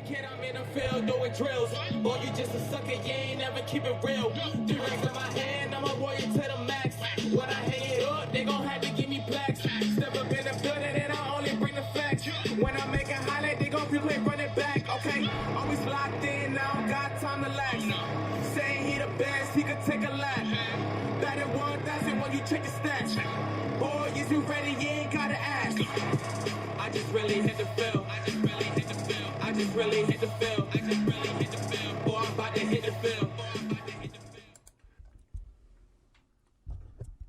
Kid, I'm in the field doing drills. Boy, you just a sucker, you ain't never keep it real. 3 rings in my hand, I'm a warrior to the max. When I hang it up, they gon' have to give me blacks. Step up in the building and I only bring the facts. When I make a highlight, they gon' replay, run it back. Okay, always locked in, now I don't got time to lax. Saying he the best, he could take a lap. Batted 1,000 when you check the stats. Boy, is you ready? You ain't gotta ask. I just really hit the field. I just really hit the field. I just really hit the field. I just really hit the field. Boy, I'm about to hit the field.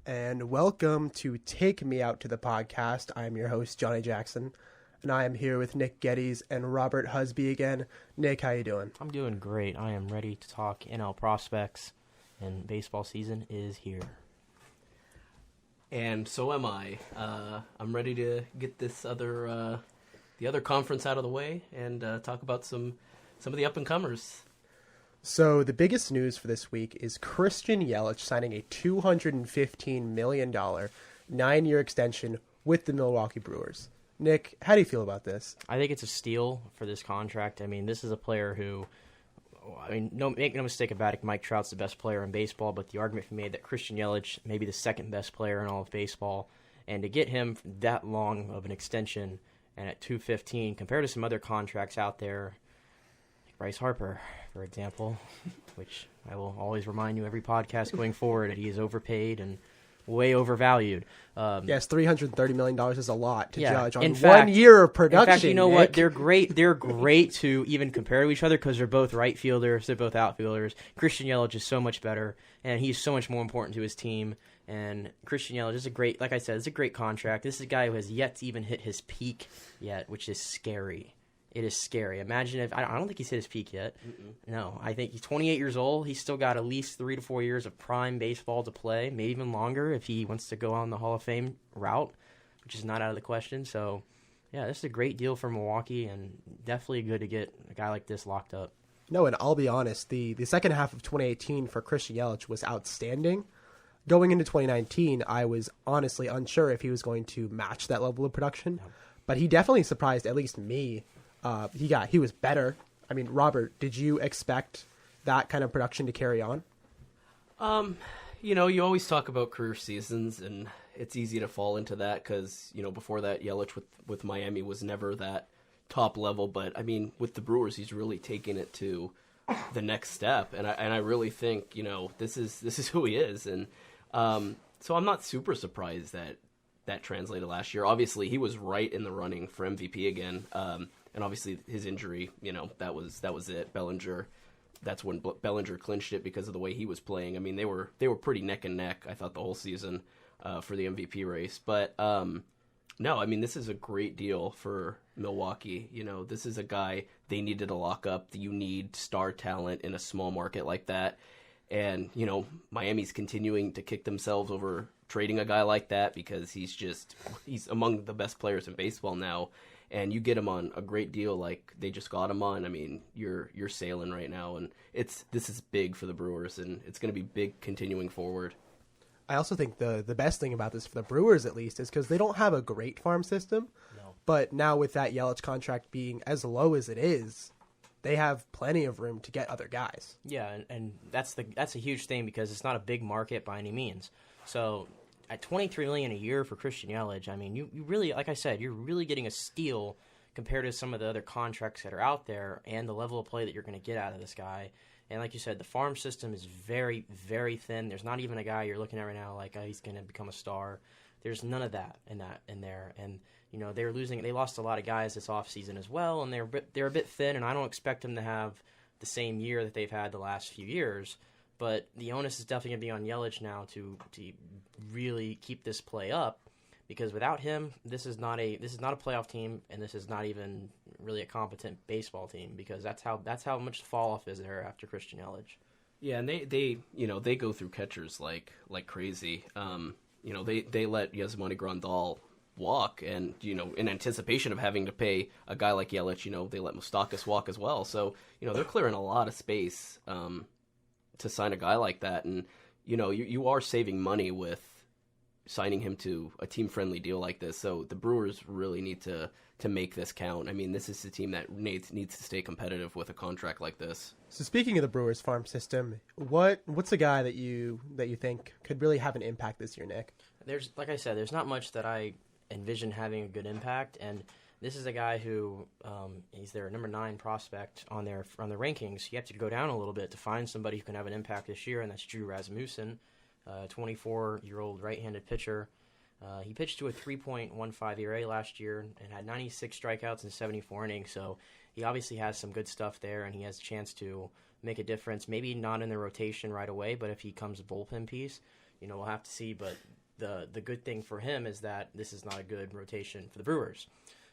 And welcome to Take Me Out to the Podcast. I'm your host, Johnny Jackson, and I am here with Nick Geddes and Robert Husby again. Nick, how you doing? I'm doing great. I am ready to talk NL Prospects, and baseball season is here. And so am I. I'm ready to get this the other conference out of the way and talk about some of the up-and-comers. So the biggest news for this week is Christian Yelich signing a $215 million 9-year extension with the Milwaukee Brewers. Nick, how do you feel about this? I think it's a steal for this contract. I mean, this is a player who, make no mistake about it, Mike Trout's the best player in baseball, but the argument can be made that Christian Yelich may be the second best player in all of baseball. And to get him that long of an extension and at $215 compared to some other contracts out there, like Bryce Harper, for example, which I will always remind you every podcast going forward that he is overpaid and way overvalued. Yes, $330 million is a lot to judge on fact, 1 year of production. In fact, you know Nick. what? They're great. They're great to even compare to each other because they're both right fielders. They're both outfielders. Christian Yelich is so much better, and he's so much more important to his team. And Christian Yelich is a great, like I said, it's a great contract. This is a guy who has yet to even hit his peak yet, which is scary. It is scary. Imagine if I don't think he's hit his peak yet. No, I think he's 28 years old. He's still got at least 3 to 4 years of prime baseball to play, maybe even longer if he wants to go on the Hall of Fame route, which is not out of the question. So, yeah, this is a great deal for Milwaukee, and definitely good to get a guy like this locked up. No, and I'll be honest, the second half of 2018 for Christian Yelich was outstanding. Going into 2019, I was honestly unsure if he was going to match that level of production, but he definitely surprised at least me. He was better. I mean, Robert, did you expect that kind of production to carry on? You always talk about career seasons, and it's easy to fall into that because, before that, Yelich with Miami was never that top level. But, I mean, with the Brewers, he's really taken it to the next step. And I really think, this is who he is. And so I'm not super surprised that translated last year. Obviously, he was right in the running for MVP again. And obviously his injury, that was it. Bellinger, that's when Bellinger clinched it because of the way he was playing. I mean, they were pretty neck and neck, I thought, the whole season for the MVP race. But no, I mean, this is a great deal for Milwaukee. This is a guy they needed to lock up. You need star talent in a small market like that. And, Miami's continuing to kick themselves over trading a guy like that because he's among the best players in baseball now. And you get him on a great deal like they just got him on. I mean, you're sailing right now, and this is big for the Brewers, and it's going to be big continuing forward. I also think the best thing about this for the Brewers, at least, is because they don't have a great farm system. No. But now with that Yelich contract being as low as it is, they have plenty of room to get other guys. Yeah, and that's a huge thing because it's not a big market by any means. So at $23 million a year for Christian Yelich, I mean, you really, like I said, you're really getting a steal compared to some of the other contracts that are out there and the level of play that you're going to get out of this guy. And like you said, the farm system is very, very thin. There's not even a guy you're looking at right now like, oh, he's going to become a star. There's none of that in there. And they lost a lot of guys this offseason as well, and they're a bit thin. And I don't expect them to have the same year that they've had the last few years. But the onus is definitely going to be on Yelich now to really keep this play up, because without him, this is not a playoff team, and this is not even really a competent baseball team, because that's how much fall off is there after Christian Yelich. Yeah, and they go through catchers like crazy. They let Yasmani Grandal walk, and in anticipation of having to pay a guy like Yelich, they let Moustakas walk as well. So they're clearing a lot of space to sign a guy like that, and you are saving money with signing him to a team-friendly deal like this. So the Brewers really need to make this count. I mean, this is a team that needs to stay competitive with a contract like this. So speaking of the Brewers farm system, what's a guy that you think could really have an impact this year, Nick? Like I said, there's not much that I envision having a good impact, and this is a guy who he's their number 9 prospect on the rankings. You have to go down a little bit to find somebody who can have an impact this year, and that's Drew Rasmussen, 24-year-old right-handed pitcher. He pitched to a 3.15 ERA last year and had 96 strikeouts in 74 innings, so he obviously has some good stuff there, and he has a chance to make a difference. Maybe not in the rotation right away, but if he comes a bullpen piece, we'll have to see. But the good thing for him is that this is not a good rotation for the Brewers.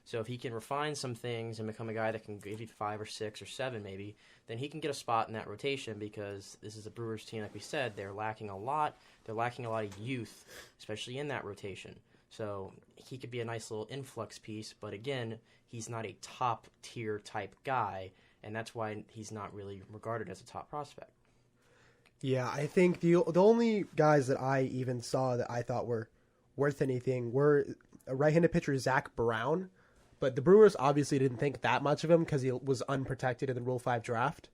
So if he can refine some things and become a guy that can give you 5 or 6 or 7 maybe, then he can get a spot in that rotation, because this is a Brewers team, like we said, they're lacking a lot. They're lacking a lot of youth, especially in that rotation. So he could be a nice little influx piece, but again, he's not a top-tier type guy, and that's why he's not really regarded as a top prospect. Yeah, I think the only guys that I even saw that I thought were worth anything were a right-handed pitcher, Zach Brown. But the Brewers obviously didn't think that much of him because he was unprotected in the Rule 5 draft.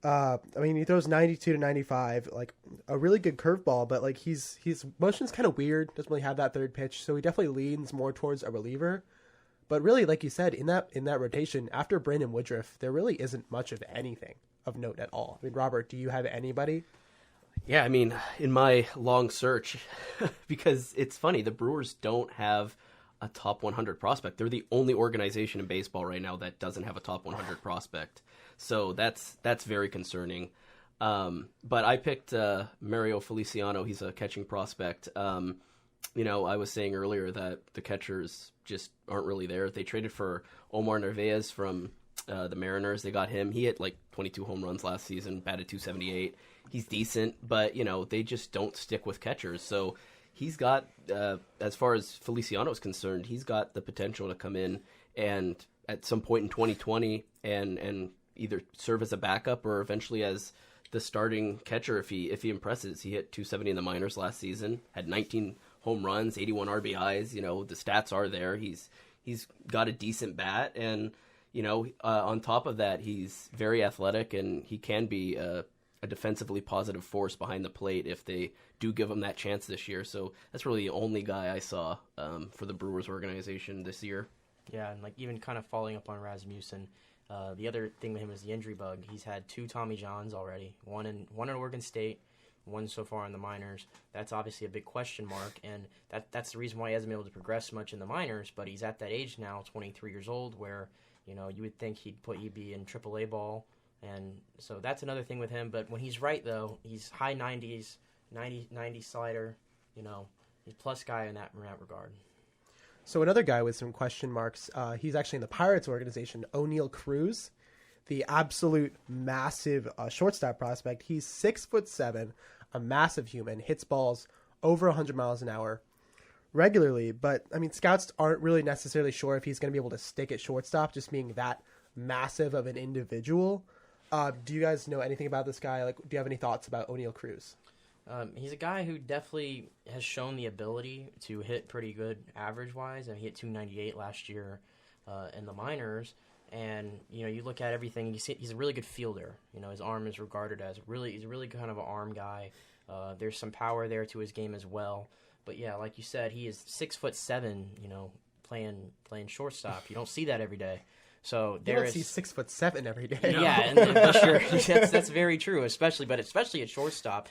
He throws 92 to 95, like a really good curveball, but like his motion's kind of weird. Doesn't really have that third pitch, so he definitely leans more towards a reliever. But really, like you said, in that rotation after Brandon Woodruff, there really isn't much of anything of note at all. I mean, Robert, do you have anybody? Yeah, I mean, in my long search, because it's funny, the Brewers don't have a top 100 prospect. They're the only organization in baseball right now that doesn't have a top 100 prospect. So that's very concerning. But I picked Mario Feliciano. He's a catching prospect. I was saying earlier that the catchers just aren't really there. They traded for Omar Narvaez from the Mariners. They got him. He hit like 22 home runs last season, batted .278. He's decent, but they just don't stick with catchers. So he's got, as far as Feliciano is concerned, he's got the potential to come in and at some point in 2020 and either serve as a backup or eventually as the starting catcher if he impresses. He hit .270 in the minors last season, had 19 home runs, 81 RBIs. The stats are there. He's got a decent bat, and on top of that, he's very athletic, and he can be a defensively positive force behind the plate if they do give him that chance this year. So that's really the only guy I saw for the Brewers organization this year. Yeah, and like even kind of following up on Rasmussen, the other thing with him is the injury bug. He's had 2 Tommy Johns already, one at Oregon State, one so far in the minors. That's obviously a big question mark, and that's the reason why he hasn't been able to progress much in the minors. But he's at that age now, 23 years old, where you would think he'd be in AAA ball. And so that's another thing with him. But when he's right, though, he's high 90s, 90 slider, he's plus guy in that regard. So another guy with some question marks, he's actually in the Pirates organization, ONeil Cruz, the absolute massive shortstop prospect. He's 6'7", a massive human, hits balls over 100 miles an hour regularly. But, scouts aren't really necessarily sure if he's going to be able to stick at shortstop, just being that massive of an individual. Do you guys know anything about this guy? Like, do you have any thoughts about ONeil Cruz? He's a guy who definitely has shown the ability to hit pretty good average-wise. He hit .298 last year in the minors. And, you look at everything, he's a really good fielder. His arm is regarded as he's a really kind of an arm guy. There's some power there to his game as well. But, yeah, like you said, he is 6'7", playing shortstop. You don't see that every day. So you don't see 6'7" every day. Yeah, and sure, that's very true, especially at shortstop.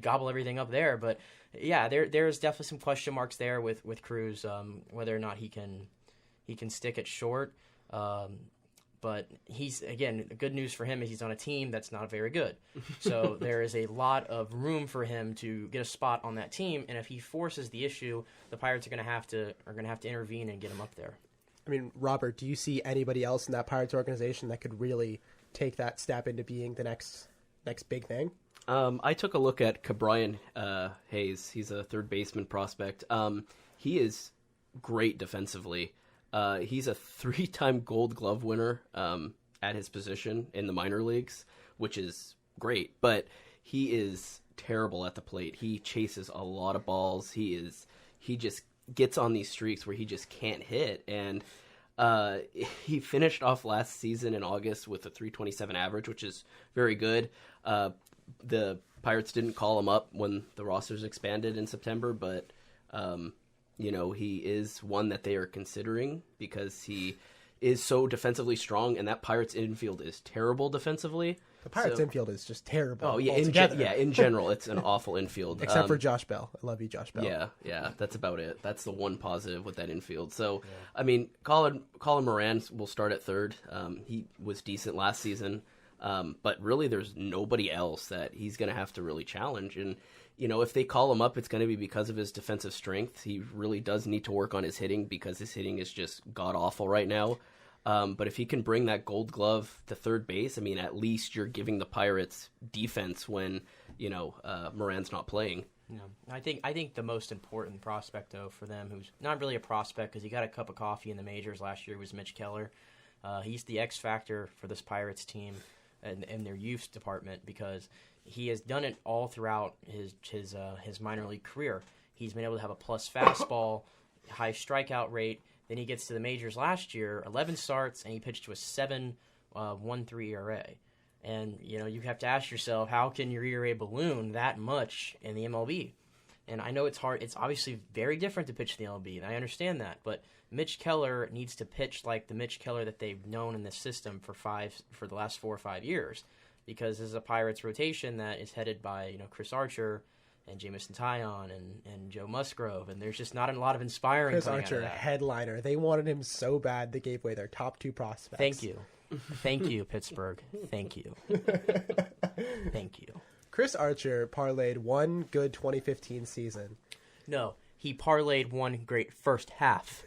Gobble everything up there, but yeah, there's definitely some question marks there with Cruz, whether or not he can stick at short. But he's, again, good news for him is he's on a team that's not very good. So there is a lot of room for him to get a spot on that team, and if he forces the issue, the Pirates are going to have to intervene and get him up there. Robert, do you see anybody else in that Pirates organization that could really take that step into being the next big thing? I took a look at Cabrian Hayes. He's a third baseman prospect. He is great defensively. He's a 3-time Gold Glove winner at his position in the minor leagues, which is great. But he is terrible at the plate. He chases a lot of balls. He just gets on these streaks where he just can't hit. And he finished off last season in August with a .327 average, which is very good. The Pirates didn't call him up when the rosters expanded in September, but he is one that they are considering because he is so defensively strong, and that Pirates infield is terrible defensively. The Pirates infield is just terrible. Oh yeah, in general, it's an awful infield. Except for Josh Bell. I love you, Josh Bell. Yeah, that's about it. That's the one positive with that infield. So, I mean, Colin Moran will start at third. He was decent last season, but really, there's nobody else that he's going to have to really challenge. And if they call him up, it's going to be because of his defensive strength. He really does need to work on his hitting because his hitting is just god awful right now. But if he can bring that Gold Glove to third base, I mean, at least you're giving the Pirates defense when Moran's not playing. Yeah. I think the most important prospect though for them, who's not really a prospect because he got a cup of coffee in the majors last year, was Mitch Keller. He's the X factor for this Pirates team and their youth department because he has done it all throughout his minor league career. He's been able to have a plus fastball, high strikeout rate. Then he gets to the majors last year, 11 starts, and he pitched to a 7.13 ERA. And, you have to ask yourself, how can your ERA balloon that much in the MLB? And I know it's hard. It's obviously very different to pitch in the MLB, and I understand that. But Mitch Keller needs to pitch like the Mitch Keller that they've known in this system for the last 4 or 5 years. Because this is a Pirates rotation that is headed by, Chris Archer and Jamison Taillon and Joe Musgrove, and there's just not a lot of inspiring. Chris Archer, headliner. They wanted him so bad they gave away their top 2 prospects. Thank you, Pittsburgh. Thank you. Thank you. Chris Archer parlayed one good 2015 season. No, he parlayed one great first half.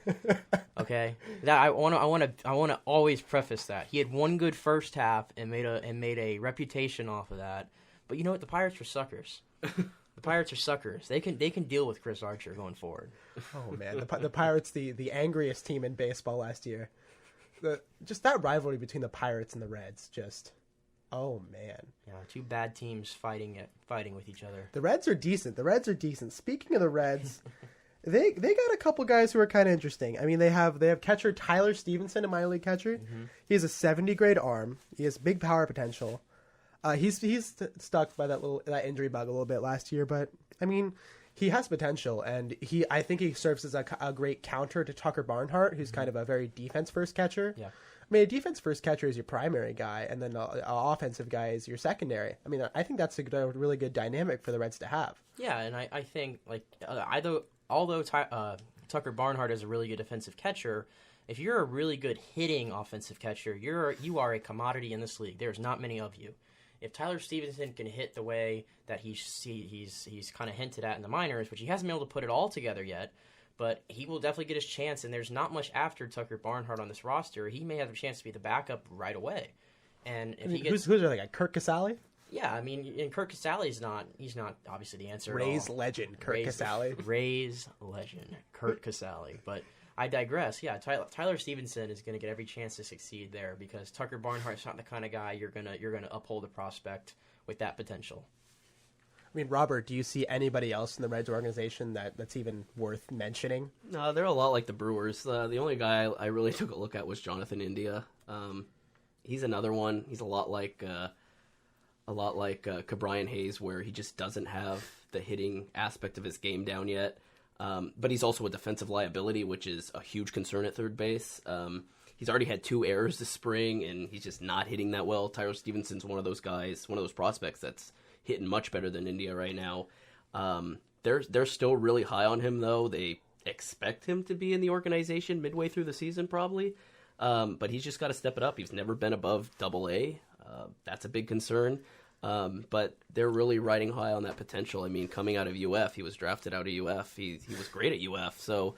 Okay, that I want to always preface that he had one good first half and made a reputation off of that. But you know what? The Pirates are suckers. The Pirates are suckers. They can deal with Chris Archer going forward. Oh man, the Pirates, the angriest team in baseball last year. Just that rivalry between the Pirates and the Reds, oh man. Yeah, 2 bad teams fighting with each other. The Reds are decent. Speaking of the Reds, they got a couple guys who are kind of interesting. I mean, they have catcher Tyler Stephenson, a minor league catcher. Mm-hmm. He has a 70 grade arm. He has big power potential. He's stuck by that injury bug a little bit last year, but I mean, he has potential, and I think he serves as a great counter to Tucker Barnhart, who's kind of a very defense first catcher. Yeah, I mean, a defense first catcher is your primary guy, and then an offensive guy is your secondary. I mean, I think that's a really good dynamic for the Reds to have. Yeah, and I think although Tucker Barnhart is a really good defensive catcher, if you're a really good hitting offensive catcher, you are a commodity in this league. There's not many of you. If Tyler Stephenson can hit the way that he's kind of hinted at in the minors, which he hasn't been able to put it all together yet, but he will definitely get his chance, and there's not much after Tucker Barnhart on this roster. He may have a chance to be the backup right away. And if he gets, who's like a Kirk Casale? Yeah, I mean, and Kirk Casale he's not obviously the answer. Rays legend, Kirk Casale. Rays legend, Kurt Casale. But I digress. Yeah, Tyler Stephenson is going to get every chance to succeed there because Tucker Barnhart's not the kind of guy you're gonna uphold a prospect with that potential. I mean, Robert, do you see anybody else in the Reds organization that's even worth mentioning? No, they're a lot like the Brewers. The only guy I really took a look at was Jonathan India. He's another one. He's a lot like Cabrian Hayes, where he just doesn't have the hitting aspect of his game down yet. But he's also a defensive liability, which is a huge concern at third base. He's already had 2 errors this spring, and he's just not hitting that well. Tyler Stephenson's one of those guys, one of those prospects that's hitting much better than India right now. They're still really high on him, though. They expect him to be in the organization midway through the season, probably. But he's just got to step it up. He's never been above AA. That's a big concern. But they're really riding high on that potential. I mean, coming out of UF, he was drafted out of UF. He was great at UF. So,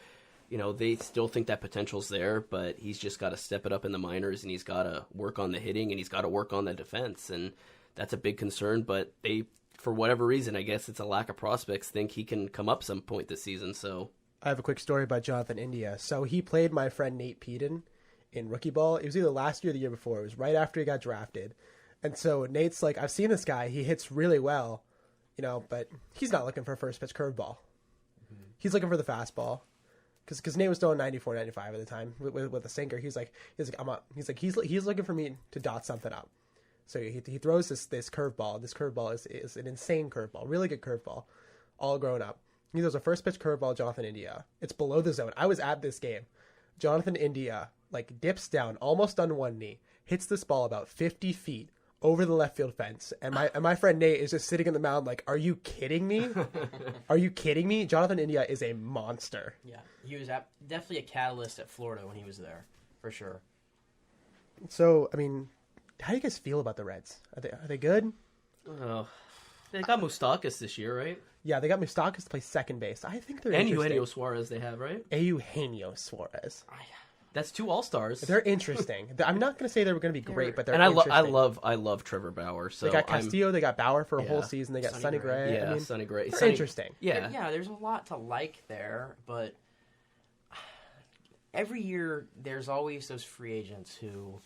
they still think that potential's there, but he's just got to step it up in the minors, and he's got to work on the hitting, and he's got to work on the defense. And that's a big concern, but they, for whatever reason, I guess it's a lack of prospects, think he can come up some point this season. So I have a quick story about Jonathan India. So he played my friend Nate Peden in rookie ball. It was either last year or the year before. It was right after he got drafted. And so Nate's like, I've seen this guy. He hits really well. but he's not looking for a first pitch curveball. He's looking for the fastball. Because Nate was throwing 94, 95 at the time with a sinker. He's like, he's looking for me to dot something up. So he throws this curveball. This curveball is an insane curveball, really good curveball, all grown up. He throws a first pitch curveball, Jonathan India. It's below the zone. I was at this game. Jonathan India dips down almost on one knee, hits this ball about 50 feet over the left field fence, and my friend Nate is just sitting in the mound like, are you kidding me? Are you kidding me? Jonathan India is a monster. Yeah, he was definitely a catalyst at Florida when he was there, for sure. So, I mean, how do you guys feel about the Reds? Are they good? Oh, they got Moustakas this year, right? Yeah, they got Moustakas to play second base. I think they're and interesting. Eugenio Suarez they have, right? Eugenio Suarez. That's 2 All-Stars. They're interesting. I'm not going to say they were going to be great, but they're and interesting. I love Trevor Bauer. So they got Castillo, they got Bauer for a whole Yeah. season. They got Sonny Sonny Gray. Gray. Yeah, I mean, Sonny Gray. they're interesting. Yeah. Yeah, there's a lot to like there, but every year there's always those free agents who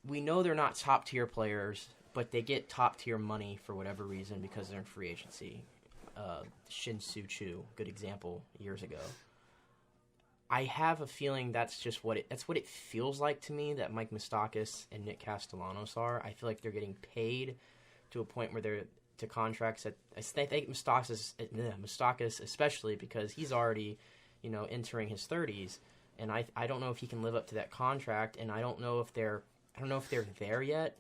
we know they're not top-tier players, but they get top-tier money for whatever reason because they're in free agency. Shin-Soo Choo, good example, years ago. I have a feeling that's what it feels like to me that Mike Moustakas and Nick Castellanos are. I feel like they're getting paid to a point where they're to contracts that I think Moustakas especially because he's already, entering his 30s, and I don't know if he can live up to that contract, and I don't know if they're there yet.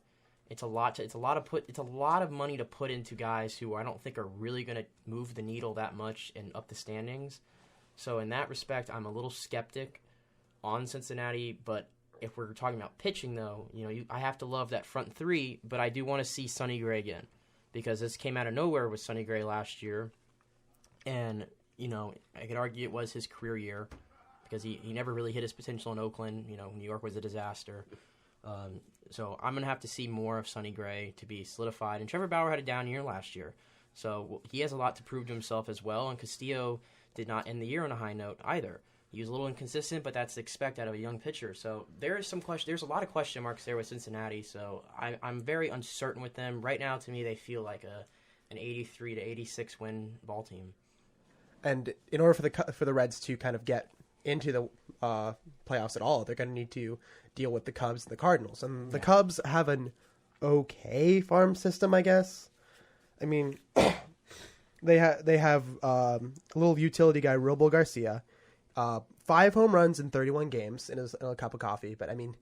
It's a lot of money to put into guys who I don't think are really going to move the needle that much and up the standings. So in that respect, I'm a little skeptic on Cincinnati. But if we're talking about pitching, though, I have to love that front three. But I do want to see Sonny Gray again because this came out of nowhere with Sonny Gray last year, and I could argue it was his career year because he never really hit his potential in Oakland. New York was a disaster. So I'm going to have to see more of Sonny Gray to be solidified. And Trevor Bauer had a down year last year. So he has a lot to prove to himself as well. And Castillo did not end the year on a high note either. He was a little inconsistent, but that's expected out of a young pitcher. So there's a lot of question marks there with Cincinnati. So I'm very uncertain with them. Right now, to me, they feel like an 83 to 86 win ball team. And in order for the Reds to kind of get into the playoffs at all, they're going to need to deal with the Cubs and the Cardinals. And the Cubs have an okay farm system, I guess. I mean, they have a little utility guy, Robo Garcia, 5 home runs in 31 games in a cup of coffee. But I mean,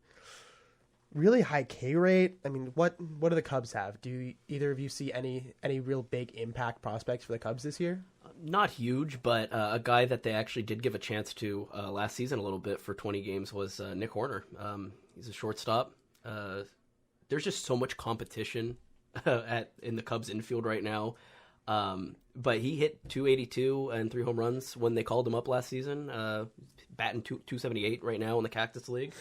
really high K rate. I mean, what do the Cubs have? Do either of you see any real big impact prospects for the Cubs this year? Not huge, but a guy that they actually did give a chance to last season a little bit for 20 games was Nick Horner. He's a shortstop. There's just so much competition in the Cubs infield right now. But he hit 282 and 3 home runs when they called him up last season, batting 278 right now in the Cactus League.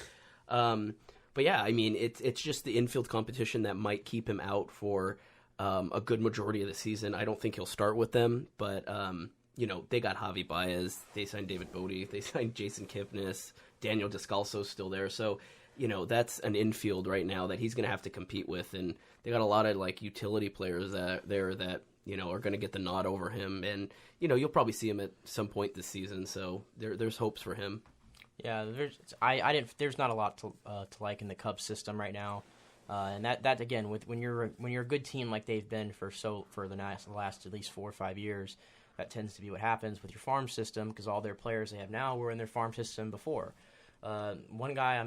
But yeah, I mean, it's just the infield competition that might keep him out for a good majority of the season. I don't think he'll start with them, but they got Javi Baez, they signed David Bodie, they signed Jason Kipnis, Daniel Descalso's still there. So, that's an infield right now that he's going to have to compete with, and they got a lot of utility players that are going to get the nod over him, and you'll probably see him at some point this season. So there's hopes for him. Yeah, there's not a lot to like in the Cubs system right now. And that again, when you're a good team like they've been for the last at least 4 or 5 years, that tends to be what happens with your farm system because all their players they have now were in their farm system before. One guy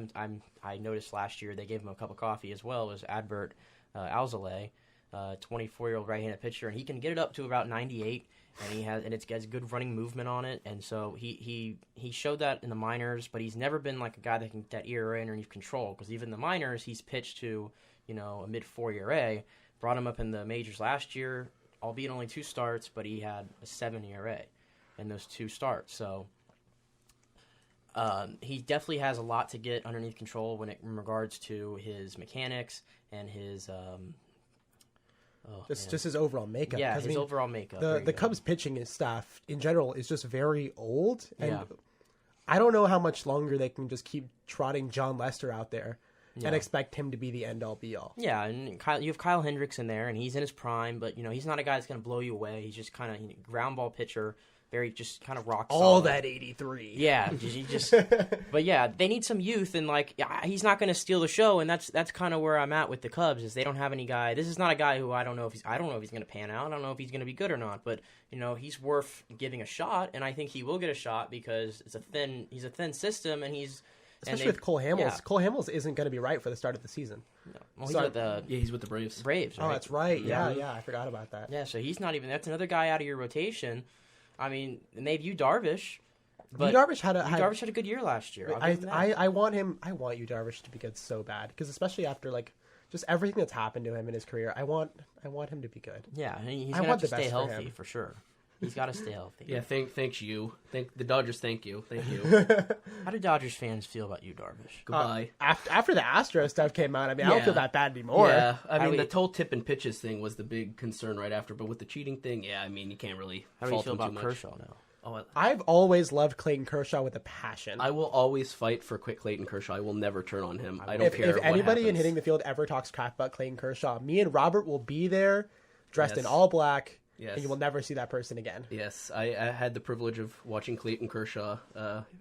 I noticed last year they gave him a cup of coffee as well was Adbert Alzolay, 24-year-old right-handed pitcher, and he can get it up to about 98, and it's got good running movement on it, and so he showed that in the minors, but he's never been like a guy that can get that ERA underneath control because even in the minors he's pitched to a mid-4 ERA. Brought him up in the majors last year, albeit only 2 starts, but he had a 7 ERA in those 2 starts. So he definitely has a lot to get underneath control in regards to his mechanics and his just his overall makeup. Yeah, his overall makeup. The Cubs pitching staff in general is just very old, and Yeah. I don't know how much longer they can just keep trotting John Lester out there and expect him to be the end all be all. Yeah, and you have Kyle Hendricks in there, and he's in his prime, but he's not a guy that's going to blow you away. He's just kind of ground ball pitcher, very just kind of rock solid. All that 83. Yeah, but yeah, they need some youth, and he's not going to steal the show, and that's kind of where I'm at with the Cubs. Is they don't have any guy. This is not a guy who I don't know if he's going to pan out. I don't know if he's going to be good or not, but he's worth giving a shot, and I think he will get a shot because he's a thin system, and especially with Cole Hamels. Yeah. Cole Hamels isn't going to be right for the start of the season. No. Well, he's with the Braves. Braves. Right? Oh, that's right. Yeah, I forgot about that. Yeah, so he's not even. That's another guy out of your rotation. I mean, and they have Yu Darvish. But Darvish had a good year last year. I want Yu Darvish to be good so bad because especially after just everything that's happened to him in his career, I want him to be good. Yeah, he's gonna have to stay healthy for sure. He's got to stay healthy. Yeah, thanks you. The Dodgers. Thank you. How do Dodgers fans feel about Yu Darvish? Goodbye. After the Astros stuff came out, I mean, I don't feel that bad anymore. Yeah, I mean, the whole tip and pitches thing was the big concern right after, but with the cheating thing, yeah, I mean, you can't really. How do you feel about Kershaw now? Oh, I've always loved Clayton Kershaw with a passion. I will always fight for Clayton Kershaw. I will never turn on him. I don't care. If anybody in Hitting the Field ever talks crap about Clayton Kershaw, me and Robert will be there, dressed in all black. Yes. And you will never see that person again. Yes, I had the privilege of watching Clayton Kershaw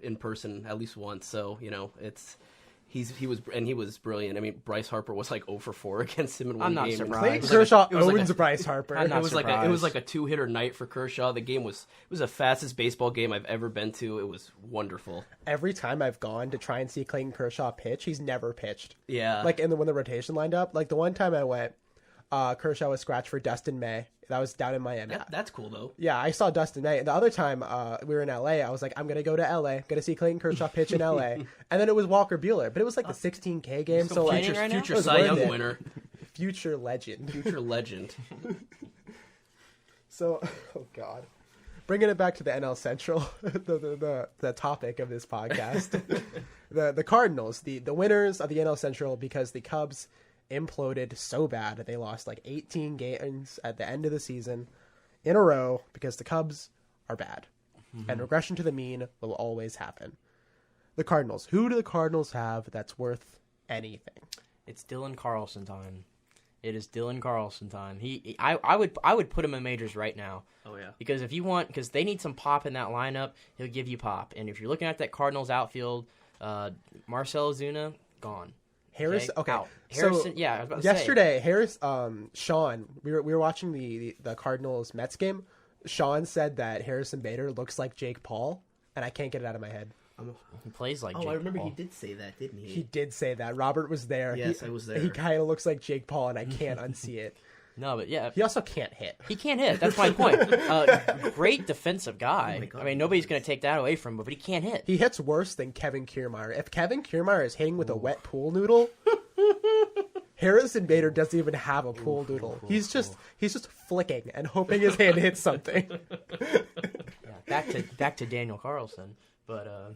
in person at least once. So he was brilliant. I mean, Bryce Harper was 0 for 4 against him in one game. I'm not surprised. Clayton Kershaw owns Bryce Harper. It was like a 2-hitter night for Kershaw. The game was the fastest baseball game I've ever been to. It was wonderful. Every time I've gone to try and see Clayton Kershaw pitch, he's never pitched. Yeah, when the rotation lined up, the one time I went. Kershaw was scratched for Dustin May. That was down in Miami. That's cool, though. Yeah, I saw Dustin May. The other time we were in L.A., I was like, I'm going to go to L.A., going to see Clayton Kershaw pitch in L.A. And then it was Walker Buehler. But it was the 16K game. So future Cy Young winner. Future legend. Future legend. So, oh, God. Bringing it back to the NL Central, the topic of this podcast. the Cardinals, the winners of the NL Central because the Cubs imploded so bad that they lost 18 games at the end of the season in a row because the Cubs are bad. Mm-hmm. And regression to the mean will always happen. The Cardinals. Who do the Cardinals have that's worth anything? It's Dylan Carlson time. It is Dylan Carlson time. I would put him in majors right now. Oh yeah. Because they need some pop in that lineup, he'll give you pop. And if you're looking at that Cardinals outfield, Marcell Ozuna, gone. Harris, okay. Out. Harrison, so yeah, I was about to yesterday, Harris, Sean, we were watching the Cardinals Mets game. Sean said that Harrison Bader looks like Jake Paul, and I can't get it out of my head. He plays like Jake Paul. I remember he did say that, didn't he? He did say that. Robert was there. Yes, I was there. He kind of looks like Jake Paul, and I can't unsee it. No, but yeah. He also can't hit. He can't hit. That's my point. Great defensive guy. I mean, nobody's going to take that away from him, but he can't hit. He hits worse than Kevin Kiermaier. If Kevin Kiermaier is hitting with a wet pool noodle, Harrison Bader doesn't even have a pool noodle. He's just flicking and hoping his hand hits something. Yeah, back to Daniel Carlson. But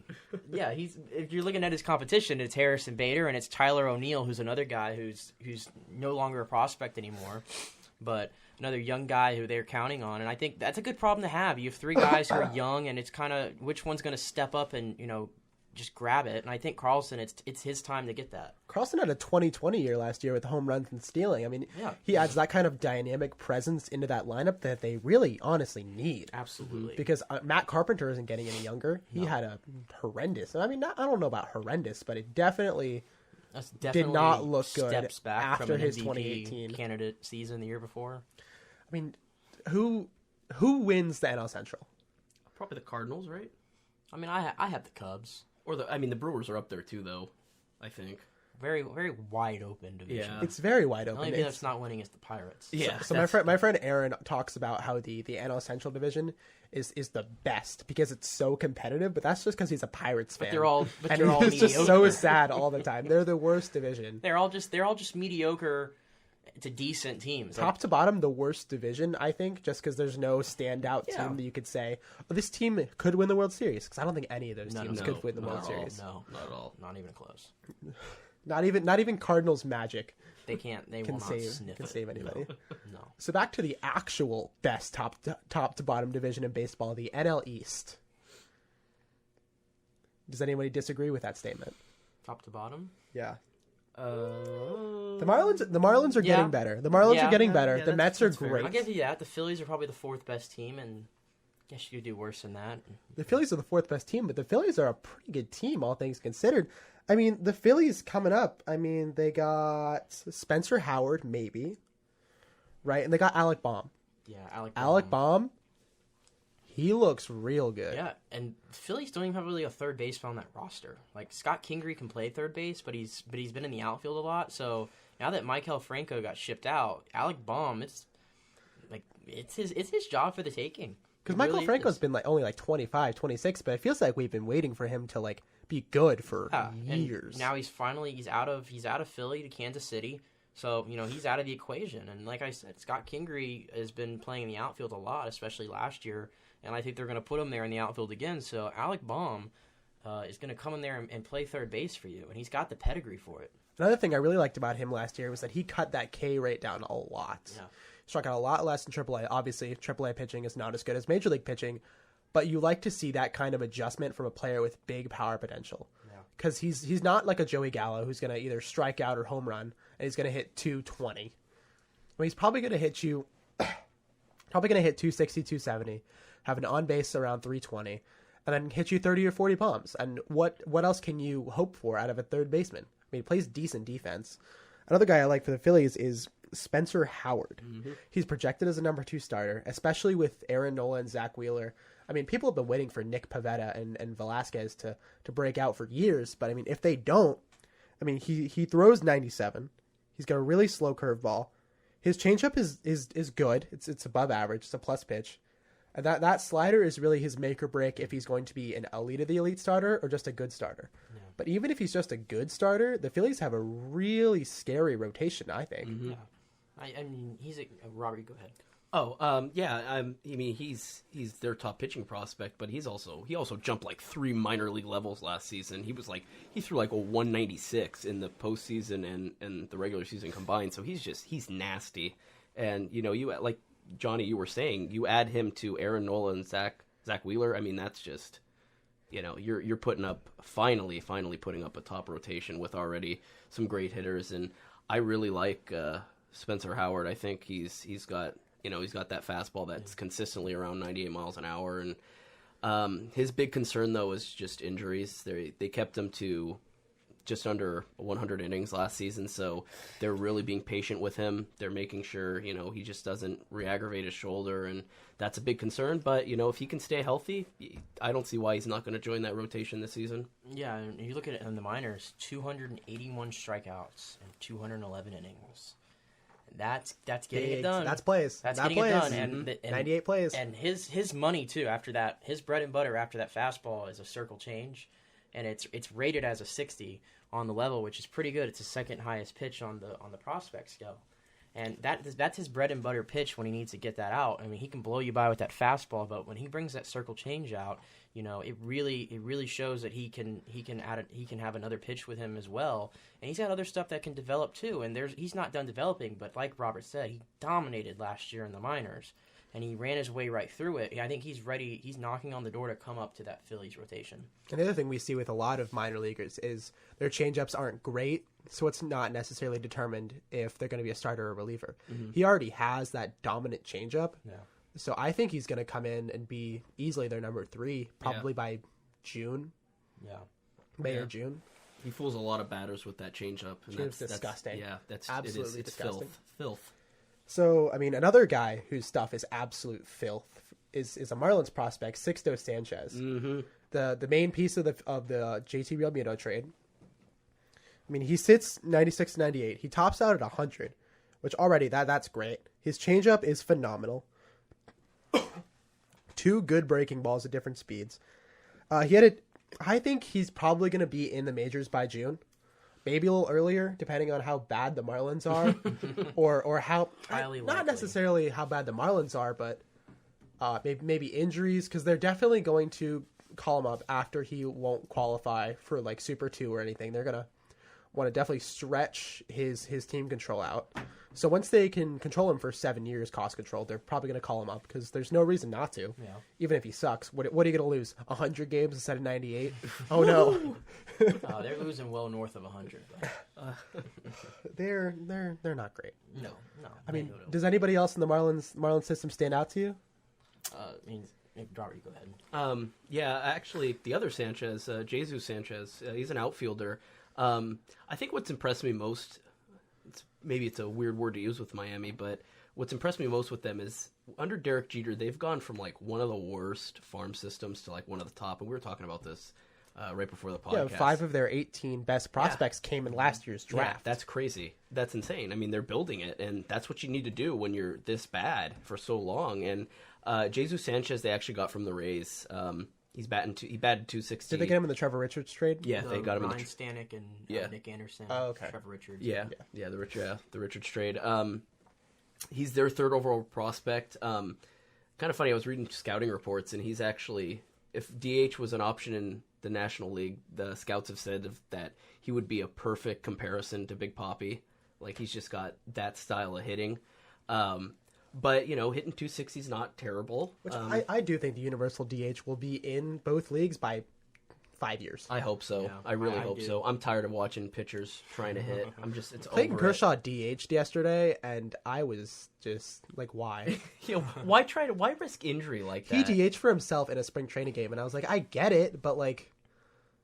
yeah, if you're looking at his competition, it's Harrison Bader and it's Tyler O'Neill, who's another guy who's no longer a prospect anymore, but another young guy who they're counting on. And I think that's a good problem to have. You have three guys who are young, and it's kind of which one's going to step up and just grab it. And I think Carlson, it's his time to get that. Carlson had a 2020 year last year with home runs and stealing. I mean, he adds that kind of dynamic presence into that lineup that they really honestly need. Absolutely. Because Matt Carpenter isn't getting any younger. He had a horrendous, I mean, I don't know about horrendous, but it definitely did not look good steps back after from his MVP 2018 candidate season the year before. I mean, who wins the NL Central? Probably the Cardinals, right? I mean, I have the Cubs. Or the Brewers are up there too, though. I think very, very wide open division. Yeah. It's very wide open. The only thing that's not winning is the Pirates. Yeah. So my friend Aaron talks about how the NL Central division is the best because it's so competitive, but that's just because he's a Pirates fan. But they're all he's just so sad all the time. They're the worst division. They're all just mediocre to decent teams. Top to bottom, the worst division, I think, just because there's no standout team that you could say, oh, this team could win the World Series. Because I don't think any of those teams could win the World Series. No, not at all. Not even close. Not even Cardinals Magic. They can't. They can will not sniff can it. save anybody. No. So back to the actual best top to bottom division in baseball, the NL East. Does anybody disagree with that statement? Top to bottom? Yeah. The Marlins are getting better. The Marlins are getting better. yeah, the Mets are fair. great. I'll give you that. The Phillies are probably the fourth best team, and I guess you could do worse than that. The Phillies are the fourth best team, but the Phillies are a pretty good team, all things considered. I mean, the Phillies coming up, I mean, they got Spencer Howard, maybe, right? And they got Alec Baum. Yeah, Alec Baum, he looks real good. Yeah, and the Phillies don't even have really a third baseman on that roster. Like, Scott Kingery can play third base, but he's been in the outfield a lot. So now that Michael Franco got shipped out, Alec Baum, it's his job for the taking. Because Michael Franco's been only 25, 26, but it feels like we've been waiting for him to be good for years. And now he's out of Philly to Kansas City. So, he's out of the equation. And like I said, Scott Kingery has been playing in the outfield a lot, especially last year. And I think they're going to put him there in the outfield again. So Alec Baum is going to come in there and play third base for you. And he's got the pedigree for it. Another thing I really liked about him last year was that he cut that K rate down a lot. Yeah. Struck out a lot less in AAA. Obviously, AAA pitching is not as good as Major League pitching. But you like to see that kind of adjustment from a player with big power potential. Because he's not like a Joey Gallo who's going to either strike out or home run, and he's going to hit 220. Well, he's probably going to hit you, 260, 270, have an on base around 320, and then hit you 30 or 40 bombs. And what else can you hope for out of a third baseman? I mean, he plays decent defense. Another guy I like for the Phillies is Spencer Howard. Mm-hmm. He's projected as a number 2 starter, especially with Aaron Nola and Zach Wheeler. I mean, people have been waiting for Nick Pivetta and Velasquez to break out for years. But, I mean, if they don't, I mean, he throws 97. He's got a really slow curveball. His changeup is good. It's above average. It's a plus pitch. And that slider is really his make or break if he's going to be an elite of the elite starter or just a good starter. Yeah. But even if he's just a good starter, the Phillies have a really scary rotation, I think. Mm-hmm. Yeah. I mean, Robert, go ahead. Oh, yeah. I mean, he's their top pitching prospect, but he also jumped 3 minor league levels last season. He threw a 196 in the postseason and the regular season combined. So he's nasty. And you like Johnny, you were saying, you add him to Aaron Nola and Zach Wheeler. I mean, that's just you're putting up finally putting up a top rotation with already some great hitters, and I really like Spencer Howard. I think he's got that fastball that's consistently around 98 miles an hour. And his big concern, though, is just injuries. They kept him to just under 100 innings last season, so they're really being patient with him. They're making sure, he just doesn't re-aggravate his shoulder, and that's a big concern. But, if he can stay healthy, I don't see why he's not going to join that rotation this season. Yeah, and you look at it in the minors, 281 strikeouts and 211 innings. That's getting it done. That's plays. That's that getting plays. it done. And 98 plays. And his money too after that, his bread and butter after that fastball is a circle change, and it's rated as a 60 on the level, which is pretty good. It's the second highest pitch on the prospect scale, and that's his bread and butter pitch when he needs to get that out. I mean, he can blow you by with that fastball, but when he brings that circle change out, it really shows that he can have another pitch with him as well, and he's got other stuff that can develop too. And he's not done developing, but like Robert said, he dominated last year in the minors, and he ran his way right through it. I think he's ready. He's knocking on the door to come up to that Phillies rotation. And the other thing we see with a lot of minor leaguers is their changeups aren't great, so it's not necessarily determined if they're going to be a starter or reliever. Mm-hmm. He already has that dominant changeup. Yeah. So I think he's going to come in and be easily their number 3, probably by June. Yeah. May or June. He fools a lot of batters with that changeup. It's disgusting. That's absolutely disgusting. Filth. So, I mean, another guy whose stuff is absolute filth is a Marlins prospect, Sixto Sanchez. Mm-hmm. The main piece of the JT Realmuto trade. I mean, he sits 96, 98. He tops out at 100, which already that's great. His changeup is phenomenal. 2 good breaking balls at different speeds. I think he's probably going to be in the majors by June. Maybe a little earlier, depending on how bad the Marlins are, or how not necessarily how bad the Marlins are, but maybe injuries, because they're definitely going to call him up after he won't qualify for Super 2 or anything. They're gonna want to definitely stretch his team control out. So once they can control him for 7 years, cost control, they're probably going to call him up because there's no reason not to. Yeah. Even if he sucks, what are you going to lose? 100 games instead of 98? Oh no. They're losing well north of 100. They're not great. No. I mean, does anybody else in the Marlins system stand out to you? Robert, you go ahead. Yeah, actually, the other Sanchez, Jesus Sanchez, he's an outfielder. I think what's impressed me most, maybe it's a weird word to use with Miami, but what's impressed me most with them is under Derek Jeter, they've gone from like one of the worst farm systems to like one of the top. And we were talking about this right before the podcast. Yeah, 5 of their 18 best prospects came in last year's draft. Yeah, that's crazy. That's insane. I mean, they're building it, and that's what you need to do when you're this bad for so long. And Jesus Sanchez, they actually got from the Rays. He batted 260. Did they get him in the Trevor Richards trade? Yeah, they got him in the Stanek and Nick Anderson. Oh, okay. Trevor Richards. Yeah, the Richards trade. He's their third overall prospect. Kind of funny. I was reading scouting reports, and he's actually, if DH was an option in the National League, the scouts have said that he would be a perfect comparison to Big Papi. Like, he's just got that style of hitting. But, hitting 260 is not terrible. Which I do think the universal DH will be in both leagues by 5 years. I hope so. Yeah, I really hope so. I'm tired of watching pitchers trying to hit. It's Clayton Kershaw DH'd yesterday, and I was just like, why? Why risk injury like that? He DH'd for himself in a spring training game, and I was like, I get it, but like,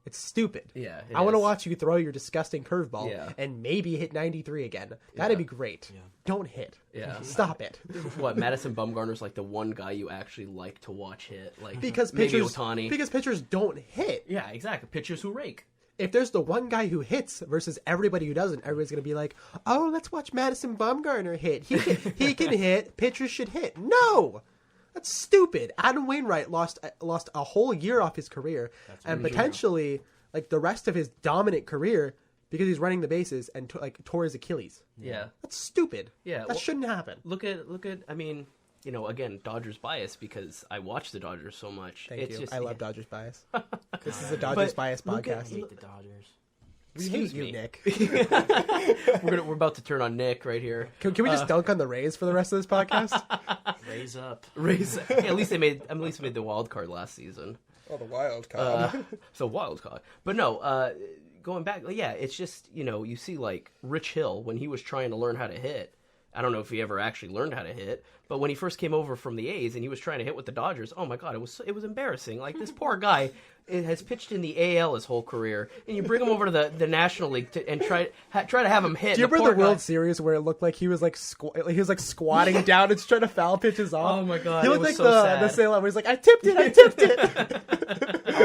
it's stupid. Yeah, I want to watch you throw your disgusting curveball and maybe hit 93 again. That'd be great. Yeah. Don't hit. Yeah. Stop it. What, Madison Bumgarner's like the one guy you actually like to watch hit? Like because maybe pitchers, Ohtani. Because pitchers don't hit. Yeah, exactly. Pitchers who rake. If there's the one guy who hits versus everybody who doesn't, everybody's going to be like, oh, let's watch Madison Bumgarner hit. He can hit. Pitchers should hit. No! That's stupid. Adam Wainwright lost a whole year off his career and potentially like the rest of his dominant career because he's running the bases and tore his Achilles. Yeah. That's stupid. Yeah. That shouldn't happen. Look at I mean, again, Dodgers bias because I watch the Dodgers so much. Thank you. I love Dodgers bias. This is a Dodgers bias podcast. I hate the Dodgers. We hate you, Nick. We're about to turn on Nick right here. Can we just dunk on the Rays for the rest of this podcast? Raise up. Hey, at least they made the wild card last season. Oh, the wild card. So wild card. But no, going back, yeah, it's just, you see like Rich Hill when he was trying to learn how to hit. I don't know if he ever actually learned how to hit, but when he first came over from the A's and he was trying to hit with the Dodgers, oh my God, it was embarrassing. Like, this poor guy has pitched in the AL his whole career, and you bring him over to the National League and try to have him hit. Do you remember the World Series where it looked like he was like squatting down and trying to foul pitches off? Oh my God, he looked like the Salem where he's like, I tipped it.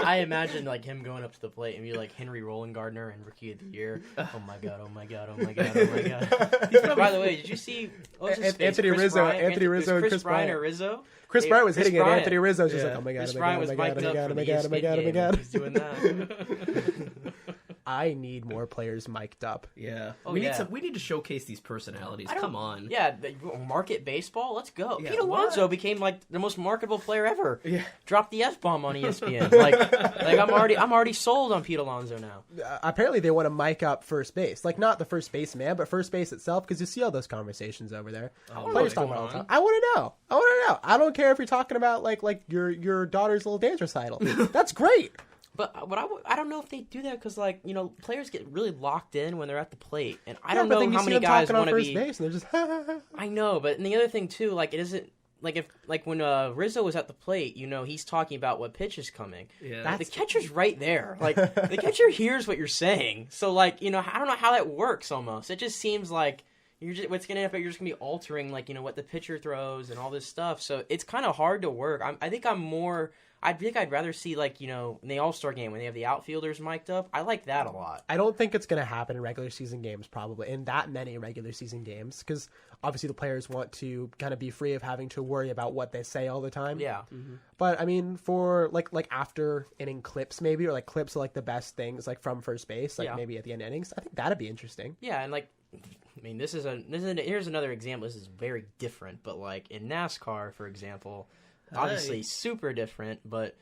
I imagine like him going up to the plate and be like Henry Rollingardner and Rookie of the Year. Oh my God! By the way, did you see Anthony Rizzo and Chris Bryant? Or Rizzo? Chris Bryant was hitting it. Anthony Rizzo was just like, oh my God, Chris Bryant was mic'd up for the ESPN game. He's doing that. I need more players mic'd up. Yeah. We need to showcase these personalities. Come on. Yeah, market baseball. Let's go. Yeah, Pete Alonso became like the most marketable player ever. Yeah. Dropped the F-bomb on ESPN. like I'm already sold on Pete Alonso now. Apparently they want to mic up first base. Like not the first base man, but first base itself, because you see all those conversations over there. Players talking about all the time. I want to know. I don't care if you're talking about like your daughter's little dance recital. That's great. But I don't know if they do that because players get really locked in when they're at the plate, and I don't know how many guys want to be. Base and they're just. I know, but the other thing too, it isn't if when Rizzo was at the plate, he's talking about what pitch is coming. Yeah, the catcher's right there. The catcher hears what you're saying, so I don't know how that works. Almost, it just seems like. What's going to happen? You're just going to be altering, what the pitcher throws and all this stuff. So it's kind of hard to work. I think I'd rather see, in the All-Star game when they have the outfielders mic'd up. I like that a lot. I don't think it's going to happen in regular season games, probably, in that many regular season games, because obviously the players want to kind of be free of having to worry about what they say all the time. Yeah. Mm-hmm. But, I mean, for, like after inning clips, maybe, or, clips of, the best things, from first base, maybe at the end of innings, I think that'd be interesting. Yeah, and, here's another example. This is very different, but in NASCAR, for example, obviously super different. But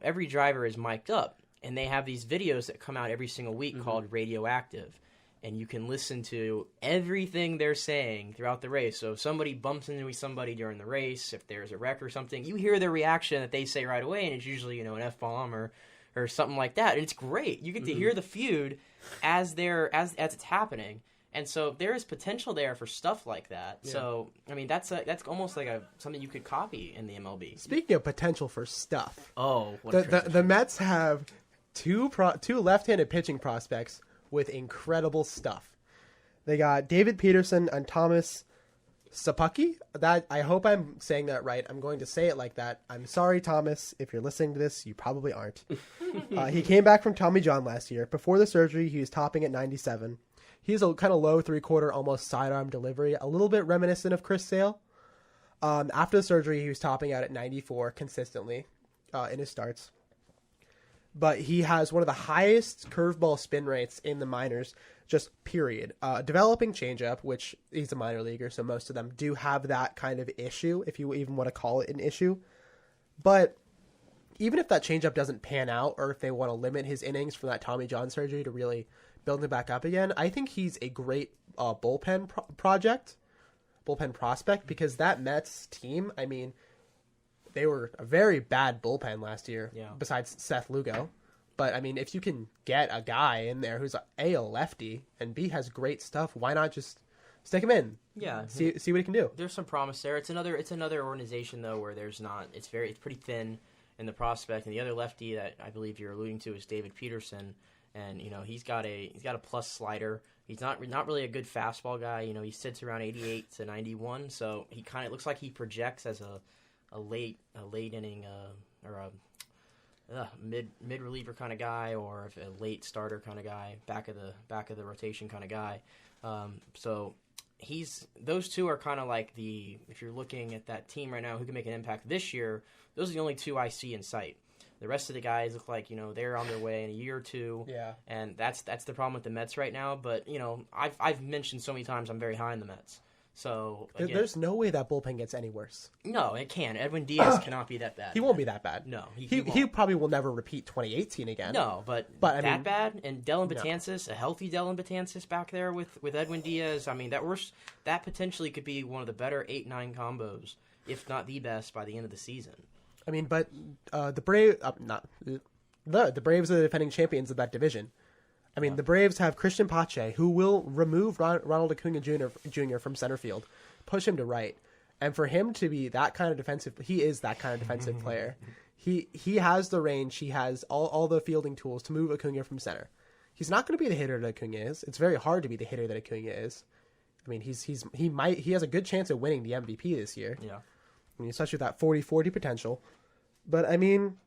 every driver is mic'd up, and they have these videos that come out every single week called Radioactive. And you can listen to everything they're saying throughout the race. So if somebody bumps into somebody during the race, if there's a wreck or something, you hear their reaction that they say right away, and it's usually, an F-bomb or something like that. And it's great. You get to hear the feud as it's happening. And so there is potential there for stuff like that. Yeah. So, I mean, that's almost like something you could copy in the MLB. Speaking of potential for stuff. Oh, the Mets have two left-handed pitching prospects with incredible stuff. They got David Peterson and Thomas Sapucki. That, I hope I'm saying that right. I'm going to say it like that. I'm sorry, Thomas. If you're listening to this, you probably aren't. He came back from Tommy John last year. Before the surgery, he was topping at 97. He's a kind of low three-quarter, almost sidearm delivery, a little bit reminiscent of Chris Sale. After the surgery, he was topping out at 94 consistently in his starts. But he has one of the highest curveball spin rates in the minors, just period. Developing changeup, which he's a minor leaguer, so most of them do have that kind of issue, if you even want to call it an issue. But even if that changeup doesn't pan out, or if they want to limit his innings from that Tommy John surgery to really build him back up again, I think he's a great bullpen prospect, because that Mets team, I mean, they were a very bad bullpen last year, besides Seth Lugo. But, I mean, if you can get a guy in there who's A, a lefty, and B, has great stuff, why not just stick him in? Yeah. See what he can do. There's some promise there. It's another organization, though, where there's not – it's pretty thin in the prospect. And the other lefty that I believe you're alluding to is David Peterson. And, he's got a plus slider. He's not really a good fastball guy. He sits around 88 to 91. So he kind of looks like he projects as a late inning or a mid reliever kind of guy, or a late starter kind of guy, back of the rotation kind of guy. So those two are kind of like if you're looking at that team right now who can make an impact this year, those are the only two I see in sight. The rest of the guys look like they're on their way in a year or two. Yeah. And that's the problem with the Mets right now. But I've mentioned so many times I'm very high in the Mets. So again, there's no way that bullpen gets any worse. No, it can't. Edwin Diaz cannot be that bad. He won't be that bad. No, he probably will never repeat 2018 again. No, but I mean, bad. And Dellin Betances, a healthy Dellin Betances back there with Edwin Diaz. I mean, that potentially could be one of the better 8-9 combos, if not the best, by the end of the season. I mean, but the Braves are the defending champions of that division. I mean, the Braves have Christian Pache, who will remove Ronald Acuna Jr. from center field, push him to right. And for him to be that kind of defensive, he is that kind of defensive player. He has the range, he has all the fielding tools to move Acuna from center. He's not going to be the hitter that Acuna is. It's very hard to be the hitter that Acuna is. I mean, he has a good chance of winning the MVP this year. Yeah. I mean, especially with that 40-40 potential. But I mean,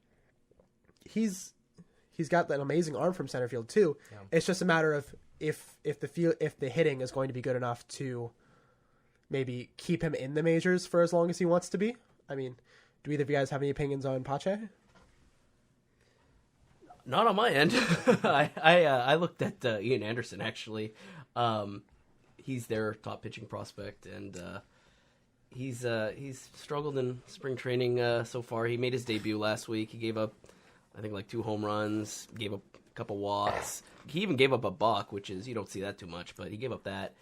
he's got that amazing arm from center field too. Yeah. It's just a matter of if the hitting is going to be good enough to maybe keep him in the majors for as long as he wants to be. I mean, do either of you guys have any opinions on Pache? Not on my end. I looked at Ian Anderson actually. He's their top pitching prospect, and he's struggled in spring training so far. He made his debut last week. He gave up, I think, like 2 home runs, gave up a couple walks. He even gave up a balk, which is, you don't see that too much, but he gave up that.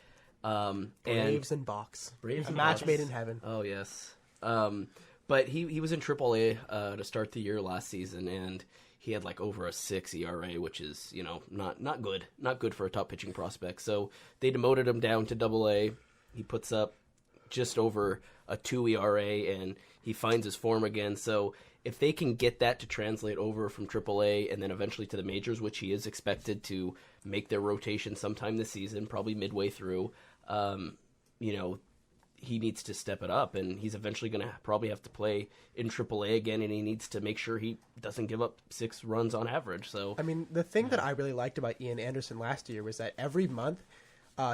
Braves and balks. Braves a match made in heaven. Oh, yes. But he was in AAA to start the year last season, and he had like over a 6 ERA, which is, not good. Not good for a top pitching prospect. So they demoted him down to AA. He puts up just over a 2 ERA, and he finds his form again. So if they can get that to translate over from AAA and then eventually to the majors, which he is expected to make their rotation sometime this season, probably midway through, he needs to step it up, and he's eventually going to probably have to play in AAA again, and he needs to make sure he doesn't give up 6 runs on average. So I mean, the thing that I really liked about Ian Anderson last year was that every month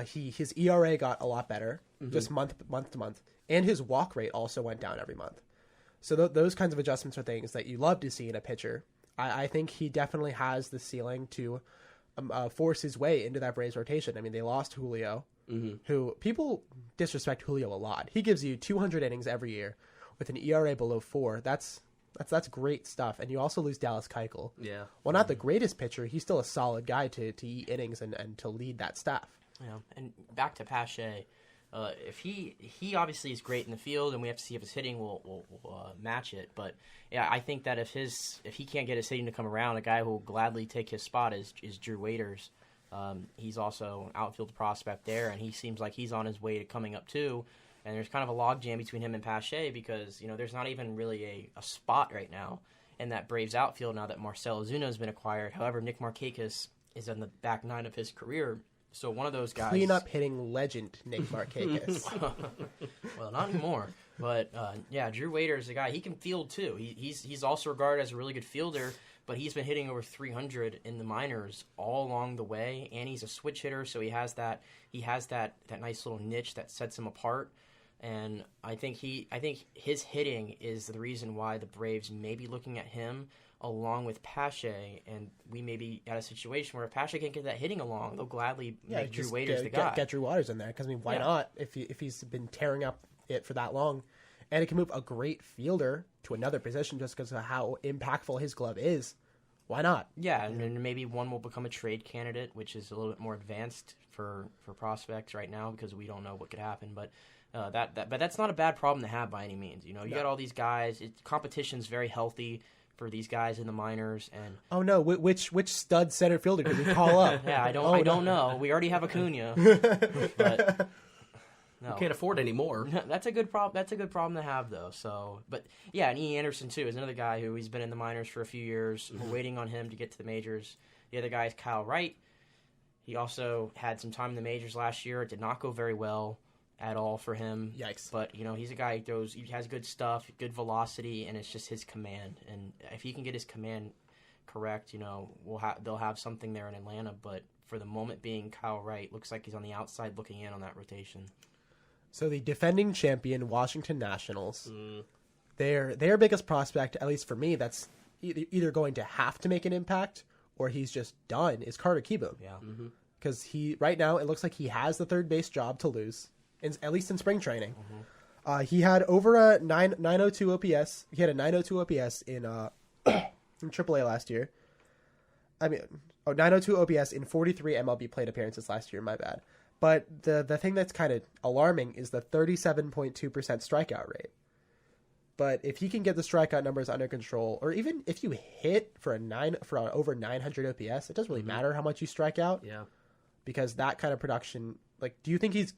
his ERA got a lot better, just month to month, and his walk rate also went down every month. So those kinds of adjustments are things that you love to see in a pitcher. I think he definitely has the ceiling to force his way into that Braves rotation. I mean, they lost Julio, who people disrespect Julio a lot. He gives you 200 innings every year with an ERA below 4. That's That's great stuff. And you also lose Dallas Keuchel. Yeah. Well, not the greatest pitcher. He's still a solid guy to eat innings and to lead that staff. Yeah, and back to Pache. If he obviously is great in the field, and we have to see if his hitting will match it. But yeah, I think that if he can't get his hitting to come around, a guy who will gladly take his spot is Drew Waters. He's also an outfield prospect there, and he seems like he's on his way to coming up too. And there's kind of a logjam between him and Pache because there's not even really a spot right now in that Braves outfield now that Marcell Ozuna has been acquired. However, Nick Markakis is on the back nine of his career. So one of those guys... Clean-up hitting legend, Nick Markakis. Well, not anymore. But, Drew Waters is a guy. He can field, too. He's also regarded as a really good fielder, but he's been hitting over 300 in the minors all along the way, and he's a switch hitter, so he has that nice little niche that sets him apart. And I think his hitting is the reason why the Braves may be looking at him along with Pache, and we may be at a situation where if Pache can't get that hitting along, they'll gladly make Drew Waters the guy. Get Drew Waters in there, because why not? If he's been tearing up it for that long, and it can move a great fielder to another position just because of how impactful his glove is, why not? Yeah, and then maybe one will become a trade candidate, which is a little bit more advanced for prospects right now because we don't know what could happen, but. But that's not a bad problem to have by any means. You got all these guys. Competition's very healthy for these guys in the minors. And oh no, which stud center fielder did we call up? Yeah, I don't know. We already have Acuna, but no. We can't afford any more. That's a good problem. That's a good problem to have, though. So, but yeah, and E. Anderson too is another guy who he's been in the minors for a few years. We're waiting on him to get to the majors. The other guy is Kyle Wright. He also had some time in the majors last year. It did not go very well at all for him. Yikes. But, he's a guy he has good stuff, good velocity, and it's just his command. And if he can get his command correct, they'll have something there in Atlanta. But for the moment being, Kyle Wright looks like he's on the outside looking in on that rotation. So the defending champion Washington Nationals, their biggest prospect, at least for me, that's either going to have to make an impact or he's just done, is Carter Kieboom. Yeah. Because right now, it looks like he has the third base job to lose. At least in spring training. He had over a 902 OPS. He had a 902 OPS in AAA last year. 902 OPS in 43 MLB plate appearances last year, my bad. But the thing that's kind of alarming is the 37.2% strikeout rate. But if he can get the strikeout numbers under control, or even if you hit for over 900 OPS, it doesn't really matter how much you strike out. Yeah. Because that kind of production... do you think he's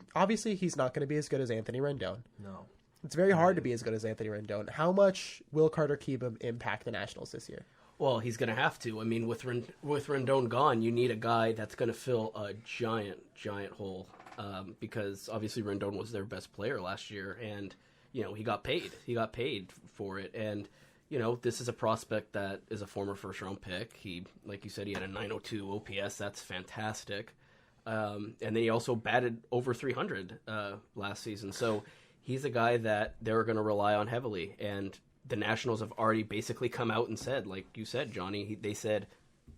not going to be as good as Anthony Rendon? No. It's very hard to be as good as Anthony Rendon. How much will Carter Kieboom impact the Nationals this year? Well, he's going to have to. I mean, with Rendon gone, you need a guy that's going to fill a giant hole because obviously Rendon was their best player last year, and he got paid. He got paid for it, and this is a prospect that is a former first-round pick. He, like you said, he had a 902 OPS. That's fantastic. And then he also batted over 300 last season. So he's a guy that they're going to rely on heavily. And the Nationals have already basically come out and said, like you said, Johnny, they said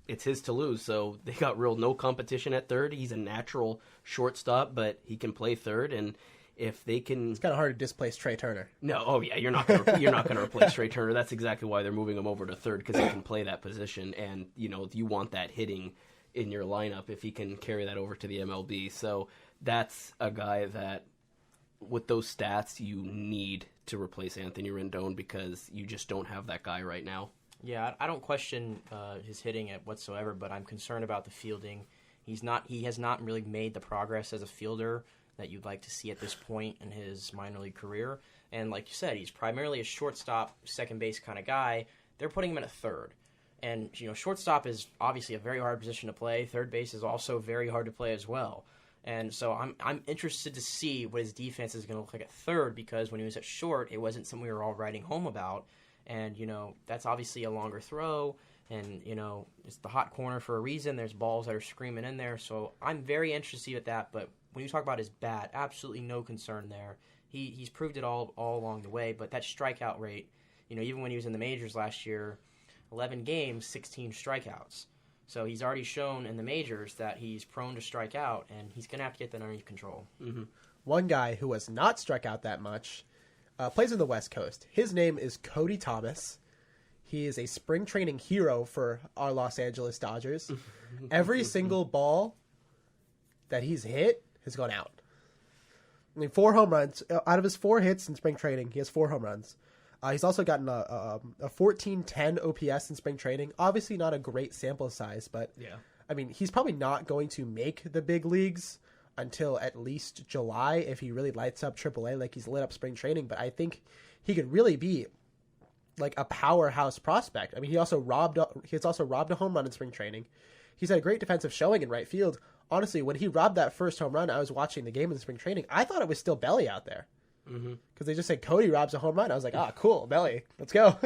it's his to lose. So they got no competition at third. He's a natural shortstop, but he can play third. And if they can... It's kind of hard to displace Trey Turner. No, oh yeah, you're not going to replace Trey Turner. That's exactly why they're moving him over to third, because he can play that position. And, you want that hitting in your lineup if he can carry that over to the MLB. So that's a guy that, with those stats, you need to replace Anthony Rendon because you just don't have that guy right now. Yeah, I don't question his hitting whatsoever, but I'm concerned about the fielding. He has not really made the progress as a fielder that you'd like to see at this point in his minor league career. And like you said, he's primarily a shortstop, second base kind of guy. They're putting him in a third. And, shortstop is obviously a very hard position to play. Third base is also very hard to play as well. And so I'm interested to see what his defense is going to look like at third, because when he was at short, it wasn't something we were all writing home about. And, that's obviously a longer throw. And, it's the hot corner for a reason. There's balls that are screaming in there. So I'm very interested at that. But when you talk about his bat, absolutely no concern there. He's proved it all along the way. But that strikeout rate, even when he was in the majors last year, 11 games, 16 strikeouts. So he's already shown in the majors that he's prone to strike out, and he's going to have to get that under control. Mm-hmm. One guy who has not struck out that much plays on the West Coast. His name is Cody Thomas. He is a spring training hero for our Los Angeles Dodgers. Every single ball that he's hit has gone out. I mean, 4 home runs. Out of his 4 hits in spring training, he has 4 home runs. He's also gotten a 1410 OPS in spring training. Obviously not a great sample size, but Yeah. I mean, he's probably not going to make the big leagues until at least July if he really lights up AAA like he's lit up spring training. But I think he could really be like a powerhouse prospect. I mean, he's also robbed a home run in spring training. He's had a great defensive showing in right field. Honestly, when he robbed that first home run, I was watching the game in spring training. I thought it was still Belly out there. Because they just said Cody robs a home run. I was like, cool, Belly, let's go.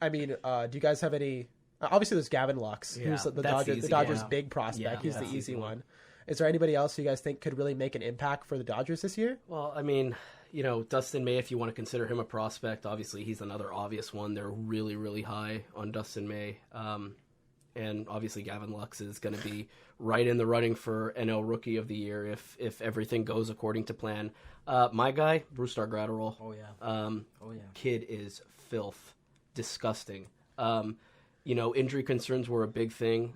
I mean, do you guys have any? Obviously, there's Gavin Lux, who's the Dodgers' big prospect. He's the easy one. Is there anybody else you guys think could really make an impact for the Dodgers this year? Well, I mean, Dustin May, if you want to consider him a prospect, obviously he's another obvious one. They're really, really high on Dustin May. And obviously Gavin Lux is going to be right in the running for NL Rookie of the Year if everything goes according to plan. My guy, Brewstar Gratterall. Oh, yeah. Kid is filth. Disgusting. Injury concerns were a big thing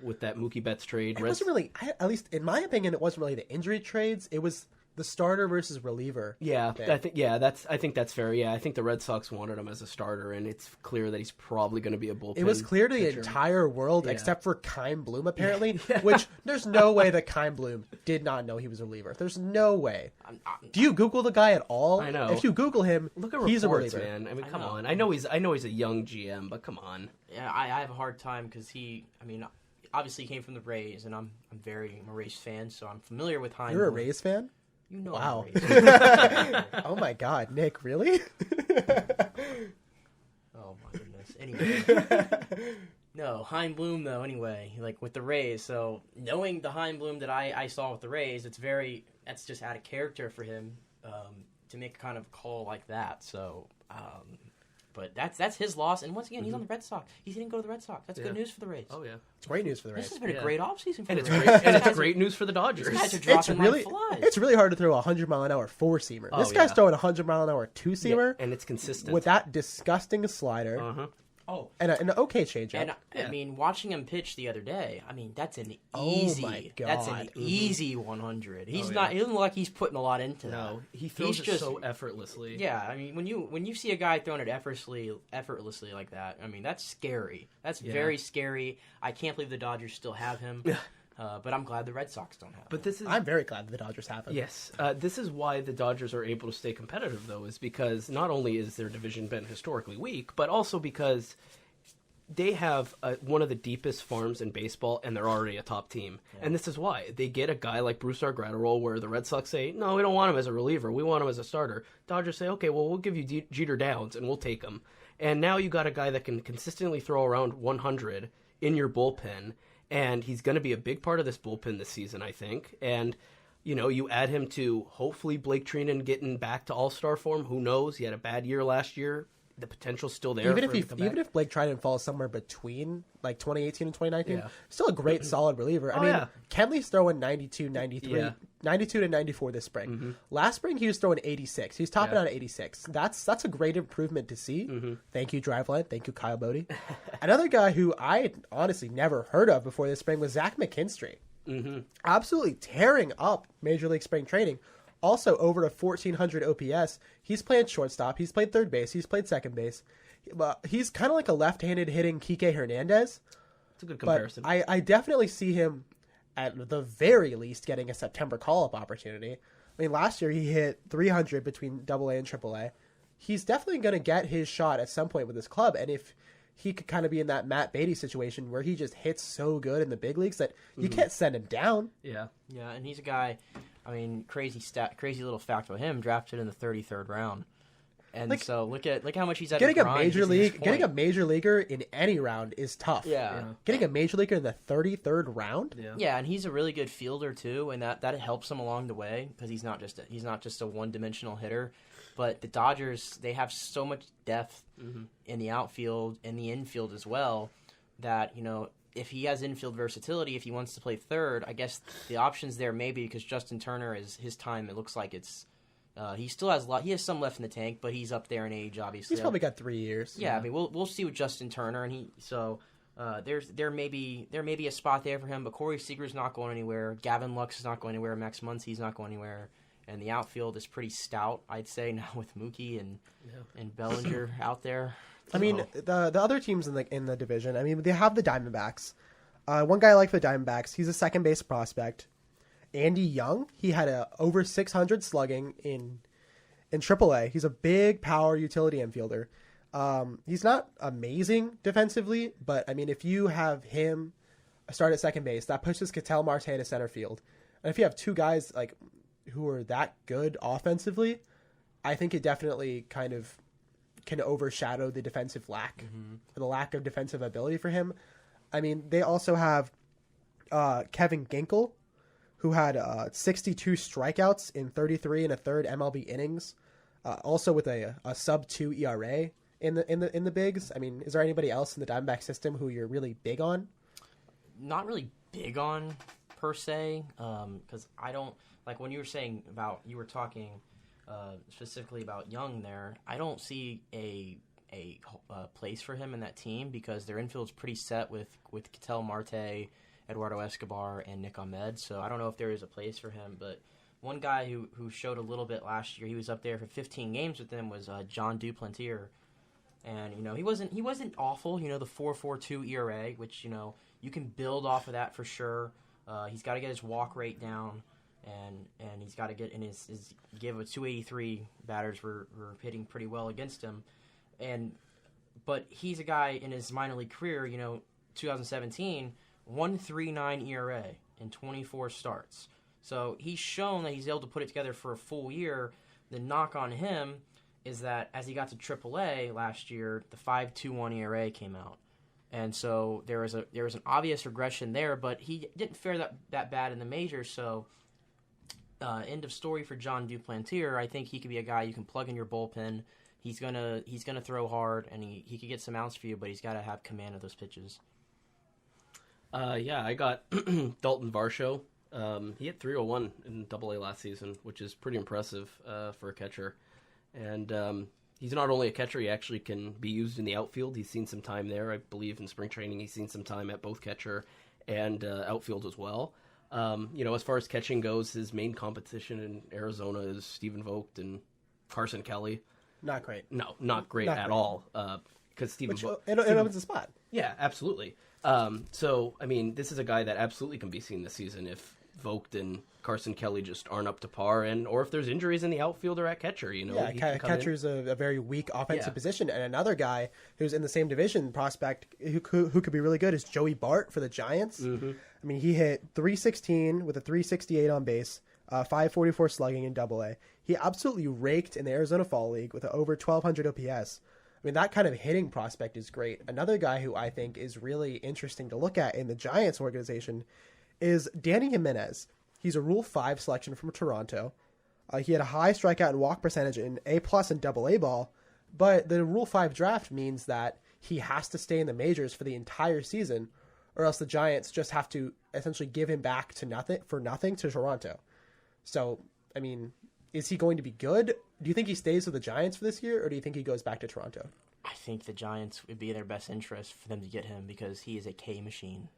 with that Mookie Betts trade. It wasn't really, at least in my opinion, it wasn't really the injury trades. It was the starter versus reliever. Yeah, I think that's fair. Yeah, I think the Red Sox wanted him as a starter, and it's clear that he's probably going to be a bullpen. It was clear to the entire world, except for Kyle Bloom, apparently, which there's no way that Kyle Bloom did not know he was a reliever. There's no way. Do you Google the guy at all? I know. If you Google him, look at he's reports, a reliever. man. I mean, come on. I know he's a young GM, but come on. Yeah, I have a hard time because obviously he came from the Rays, and I'm a Rays fan, so I'm familiar with Hines. You're a Rays fan? You know. Wow. Oh my God, Nick, really? Oh my goodness. Anyway. No, Hein Bloom though. Anyway, like with the Rays. So knowing the Hein Bloom that I saw with the Rays, that's just out of character for him to make a kind of call like that. So, but that's his loss. And once again, he's on the Red Sox. He didn't go to the Red Sox. That's good news for the Rays. Oh yeah, it's great news for the Rays. This has been a great offseason for and the Rays. And it's great news for the Dodgers. These guys are dropping like flies. It's really hard to throw a 100-mile-an-hour 4-seamer. This guy's throwing a 100-mile-an-hour 2-seamer. And it's consistent. With that disgusting slider. Oh, and an okay changeup. And I mean, watching him pitch the other day, I mean, that's an easy. Oh my God. That's an easy 100. He's not. He doesn't look like he's putting a lot into that. No, he throws it so effortlessly. Yeah, I mean, when you see a guy throwing it effortlessly like that, I mean, that's scary. That's very scary. I can't believe the Dodgers still have him. But I'm glad the Red Sox don't have him. I'm very glad the Dodgers have him. Yes. This is why the Dodgers are able to stay competitive, though, is because not only is their division been historically weak, but also because they have one of the deepest farms in baseball, and they're already a top team. Yeah. And this is why. They get a guy like Brewstar Gratterall, where the Red Sox say, no, we don't want him as a reliever. We want him as a starter. Dodgers say, okay, well, we'll give you Jeter Downs, and we'll take him. And now you got a guy that can consistently throw around 100 in your bullpen, and he's going to be a big part of this bullpen this season, I think. And, you add him to hopefully Blake Trinan getting back to all-star form. Who knows? He had a bad year last year. The potential's still there. Even if Blake Trinan falls somewhere between like 2018 and 2019, still a great solid reliever. I mean, Kenley's throwing 92, 93, 92 to 94 this spring. Last spring he was throwing 86. He's topping out at 86. That's a great improvement to see. Thank you, Driveline. Thank you, Kyle Bodie. Another guy who I honestly never heard of before this spring was Zach McKinstry. Absolutely tearing up Major League Spring Training. Also over to 1,400 OPS. He's played shortstop. He's played third base. He's played second base. He's kind of like a left-handed hitting Kike Hernandez. It's a good comparison. But I definitely see him, at the very least, getting a September call-up opportunity. I mean, last year he hit 300 between AA and AAA. He's definitely going to get his shot at some point with his club. And if he could kind of be in that Matt Beatty situation where he just hits so good in the big leagues that you can't send him down. Yeah, and he's a guy... I mean, crazy little fact about him, drafted in the 33rd round. And so look how much he's at getting a major leaguer in any round is tough. Yeah. Getting a major leaguer in the 33rd round? Yeah, and he's a really good fielder too, and that helps him along the way because he's not just a one-dimensional hitter. But the Dodgers, they have so much depth in the outfield and the infield as well that, if he has infield versatility, if he wants to play third, I guess the options there maybe because Justin Turner is his time. It looks like it's He still has a lot. He has some left in the tank, but he's up there in age, obviously. He's probably got 3 years. Yeah, I mean, we'll see with Justin Turner, and there may be a spot there for him, but Corey Seager's not going anywhere. Gavin Lux is not going anywhere. Max Muncy's not going anywhere, and the outfield is pretty stout, I'd say, now with Mookie and Bellinger out there. I mean, the other teams in the division. I mean, they have the Diamondbacks. One guy I like for the Diamondbacks. He's a second base prospect. Andy Young. He had over 600 slugging in AAA. He's a big power utility infielder. He's not amazing defensively, but I mean, if you have him start at second base, that pushes Ketel Marte to center field. And if you have two guys like who are that good offensively, I think it definitely kind of can overshadow the defensive lack, the lack of defensive ability for him. I mean, they also have Kevin Ginkel, who had 62 strikeouts in 33 and a third MLB innings, also with a sub-2 ERA in the bigs. I mean, is there anybody else in the Diamondback system who you're really big on? Not really big on per se, because I don't like when you were talking specifically about Young there. I don't see a place for him in that team because their infield's pretty set with Ketel Marte, Eduardo Escobar, and Nick Ahmed. So I don't know if there is a place for him. But one guy who showed a little bit last year, he was up there for 15 games with them, was John Duplin. And he wasn't awful. The 4.42 ERA, which you can build off of that for sure. He's got to get his walk rate down, and he's got to get in his give a 283 batters were hitting pretty well against him. But he's a guy in his minor league career, 2017, 1.39 ERA in 24 starts. So he's shown that he's able to put it together for a full year. The knock on him is that as he got to AAA last year, the 5.21 ERA came out. And so there was an obvious regression there, but he didn't fare that bad in the majors. So end of story for John Duplantier. I think he could be a guy you can plug in your bullpen. He's gonna throw hard, and he could get some outs for you, but he's got to have command of those pitches. I got Dalton Varsho. He hit 301 in AA last season, which is pretty impressive for a catcher. And he's not only a catcher, he actually can be used in the outfield. He's seen some time there, I believe, in spring training. He's seen some time at both catcher and outfield as well. As far as catching goes, his main competition in Arizona is Stephen Vogt and Carson Kelly. Not great. No, not great at all. Because Stephen Vogt... It opens the spot. Yeah, absolutely. So, I mean, this is a guy that absolutely can be seen this season if Vogt and Carson Kelly just aren't up to par, or if there's injuries in the outfield or at catcher, catcher's a very weak offensive position. And another guy who's in the same division, prospect, who could be really good is Joey Bart for the Giants. Mm-hmm. I mean, he hit 316 with a 368 on base, 544 slugging in AA. He absolutely raked in the Arizona Fall League with over 1,200 OPS. I mean, that kind of hitting prospect is great. Another guy who I think is really interesting to look at in the Giants organization is Danny Jimenez. He's a Rule 5 selection from Toronto. He had a high strikeout and walk percentage in A+ and AA ball, but the Rule 5 draft means that he has to stay in the majors for the entire season, or else the Giants just have to essentially give him back to nothing to Toronto. So, I mean, is he going to be good? Do you think he stays with the Giants for this year, or do you think he goes back to Toronto? I think the Giants would be in their best interest for them to get him because he is a K machine.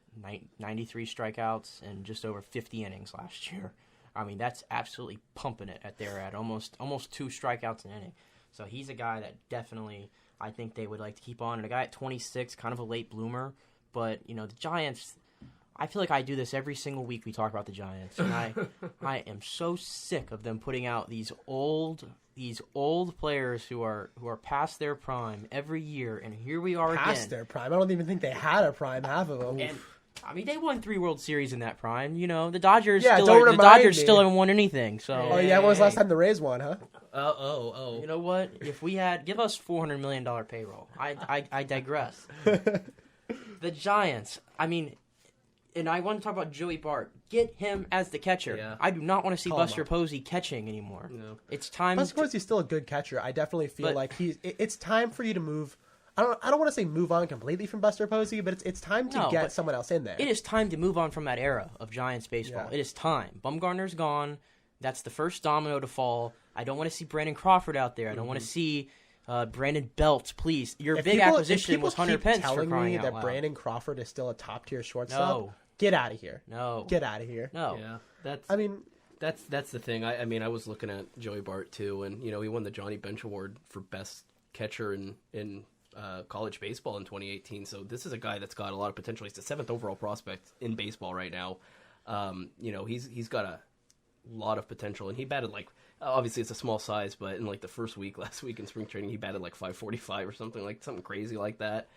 93 strikeouts and just over 50 innings last year. I mean, that's absolutely pumping it at almost 2 strikeouts an inning. So he's a guy that definitely I think they would like to keep on. And a guy at 26, kind of a late bloomer. But, the Giants, I feel like I do this every single week we talk about the Giants. And I am so sick of them putting out these old players who are past their prime every year. And here we are again. Past their prime? I don't even think they had a prime, half of them. And, I mean, they won 3 World Series in that prime. The Dodgers still haven't won anything. So. Oh, yeah, when was the last time the Rays won, huh? You know what? If we give us $400 million payroll. I digress. The Giants, I mean, and I want to talk about Joey Bart. Get him as the catcher. Yeah. I do not want to see Buster Posey catching anymore. No. It's time. Buster Posey's still a good catcher. I definitely feel like it's time for you to move. I don't want to say move on completely from Buster Posey, but it's time to get someone else in there. It is time to move on from that era of Giants baseball. Yeah. It is time. Bumgarner's gone. That's the first domino to fall. I don't want to see Brandon Crawford out there. I don't want to see Brandon Belt, please. Your If big people- acquisition if was people Hunter keep Pence for telling crying me out that loud. Brandon Crawford is still a top tier shortstop. No. Get out of here. No. Get out of here. No. Yeah, that's the thing. I mean, I was looking at Joey Bart too, and he won the Johnny Bench Award for best catcher in college baseball in 2018. So this is a guy that's got a lot of potential. He's the 7th overall prospect in baseball right now. He's got a lot of potential, and he batted obviously it's a small size, but in the first week last week in spring training, he batted 545 or something crazy like that.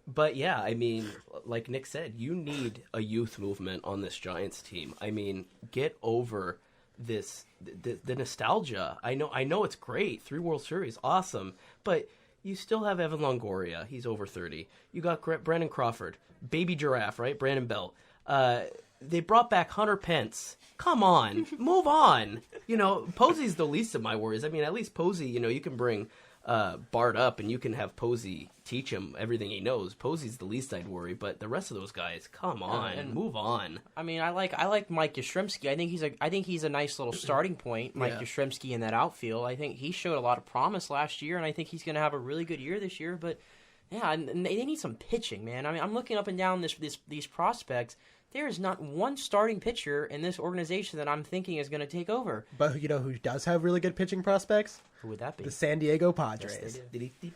But yeah, I mean, like Nick said, you need a youth movement on this Giants team. I mean, get over the nostalgia. I know it's great. 3 World Series, awesome. But you still have Evan Longoria. He's over 30. You got Brandon Crawford, baby giraffe, right? Brandon Belt. They brought back Hunter Pence. Come on, move on. Posey's the least of my worries. I mean, at least Posey, you can bring Bart up and you can have Posey teach him everything he knows. Posey's the least I'd worry, but the rest of those guys, come on, and move on. I mean, I like Mike Yastrzemski. I think he's a nice little starting point, Mike Yastrzemski in that outfield. I think he showed a lot of promise last year, and I think he's going to have a really good year this year. But yeah, and they need some pitching, man. I mean, I'm looking up and down these prospects. There is not one starting pitcher in this organization that I'm thinking is going to take over. But you know who does have really good pitching prospects? Who would that be? The San Diego Padres. Yes, they do.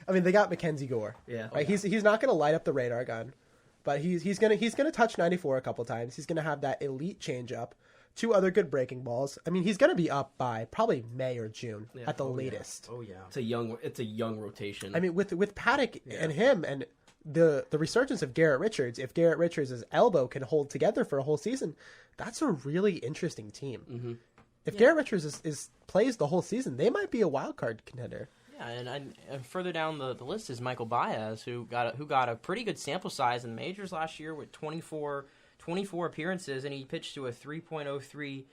I mean, they got McKenzie Gore. Yeah. Right? He's not going to light up the radar gun, but he's gonna touch 94 a couple times. He's gonna have that elite changeup, 2 other good breaking balls. I mean, he's gonna be up by probably May or June at the latest. Oh yeah. It's a young rotation. I mean, with Paddock and him and the resurgence of Garrett Richards, if Garrett Richards' elbow can hold together for a whole season, that's a really interesting team. Mm-hmm. If Garrett Richards plays the whole season, they might be a wild card contender. Yeah, and further down the list is Michael Baez, who got a pretty good sample size in the majors last year with 24 appearances, and he pitched to a 3.03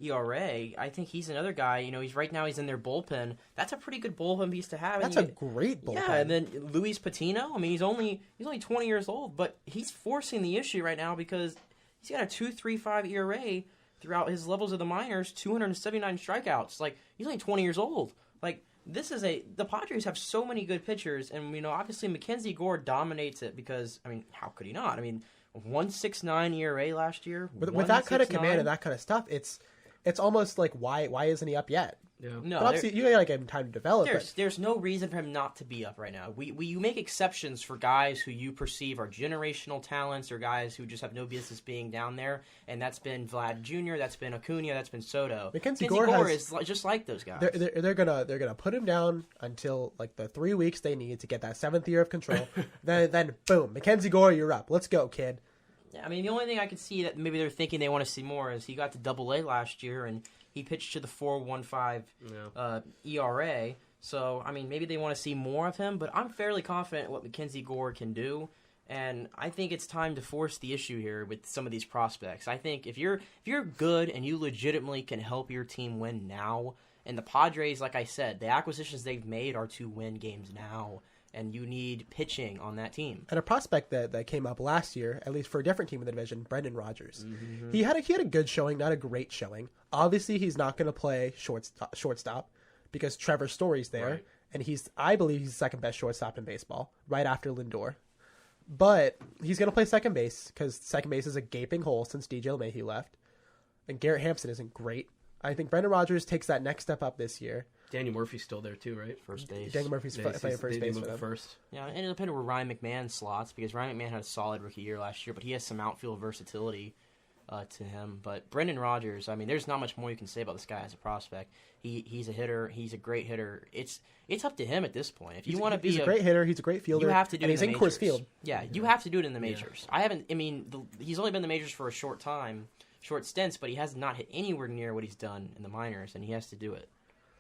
ERA. I think he's another guy. He's in their bullpen. That's a pretty good bullpen piece to have. That's a great bullpen. Yeah, and then Luis Patino. I mean, he's only 20 years old, but he's forcing the issue right now because he's got a 2.35 ERA throughout his levels of the minors, 279 strikeouts. He's only 20 years old. The Padres have so many good pitchers, and obviously McKenzie Gore dominates it because how could he not? 1.69 ERA last year. With that kind of command and that kind of stuff, it's almost like why isn't he up yet? Yeah. No, but obviously you gotta give him time to develop. There's no reason for him not to be up right now. You make exceptions for guys who you perceive are generational talents or guys who just have no business being down there, and that's been Vlad Jr., that's been Acuna, that's been Soto. McKenzie Gore is just like those guys. They're gonna put him down until the 3 weeks they need to get that 7th year of control. then boom, McKenzie Gore, you're up. Let's go, kid. Yeah, the only thing I could see that maybe they're thinking they want to see more is he got to Double-A last year and he pitched to the 4.15 ERA. So maybe they want to see more of him, but I'm fairly confident what McKenzie Gore can do, and I think it's time to force the issue here with some of these prospects. I think if you're good and you legitimately can help your team win now, and the Padres, like I said, the acquisitions they've made are to win games now. And you need pitching on that team. And a prospect that came up last year, at least for a different team in the division, Brendan Rodgers. Mm-hmm. He had a good showing, not a great showing. Obviously, he's not going to play shortstop because Trevor Story's there, right. And I believe he's the second best shortstop in baseball, right after Lindor. But he's going to play second base because second base is a gaping hole since DJ LeMahieu left, and Garrett Hampson isn't great. I think Brendan Rodgers takes that next step up this year. Daniel Murphy's still there too, right? First base. Daniel Murphy's playing first base for them. First. Yeah, and it'll depend where Ryan McMahon slots because Ryan McMahon had a solid rookie year last year, but he has some outfield versatility to him. But Brendan Rodgers, there's not much more you can say about this guy as a prospect. He's a hitter. He's a great hitter. It's up to him at this point. If you want to be a great hitter, he's a great fielder. You have to do it he's in Coors Field. Yeah, you have to do it in the majors. He's only been in the majors for a short stints, but he has not hit anywhere near what he's done in the minors, and he has to do it.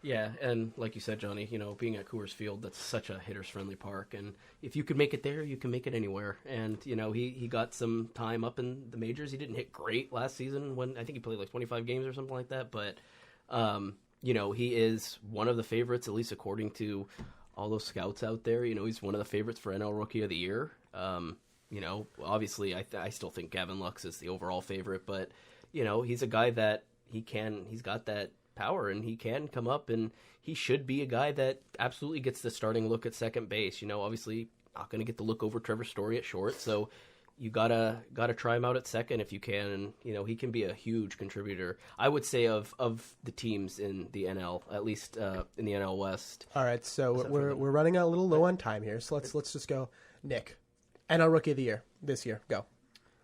Yeah, and like you said, Johnny, being at Coors Field, that's such a hitters-friendly park, and if you can make it there, you can make it anywhere. And, he got some time up in the majors. He didn't hit great last season when I think he played 25 games or something like that, but, he is one of the favorites, at least according to all those scouts out there. He's one of the favorites for NL Rookie of the Year. Obviously, I still think Gavin Lux is the overall favorite, but, he's a guy that he's got that power, and he can come up, and he should be a guy that absolutely gets the starting look at second base. Obviously not going to get the look over Trevor Story at short, so you gotta try him out at second if you can, and he can be a huge contributor. I would say of the teams in the NL, at least in the NL West. All right, so we're running a little low on time here, so let's just go. Nick, NL Rookie of the Year this year, go.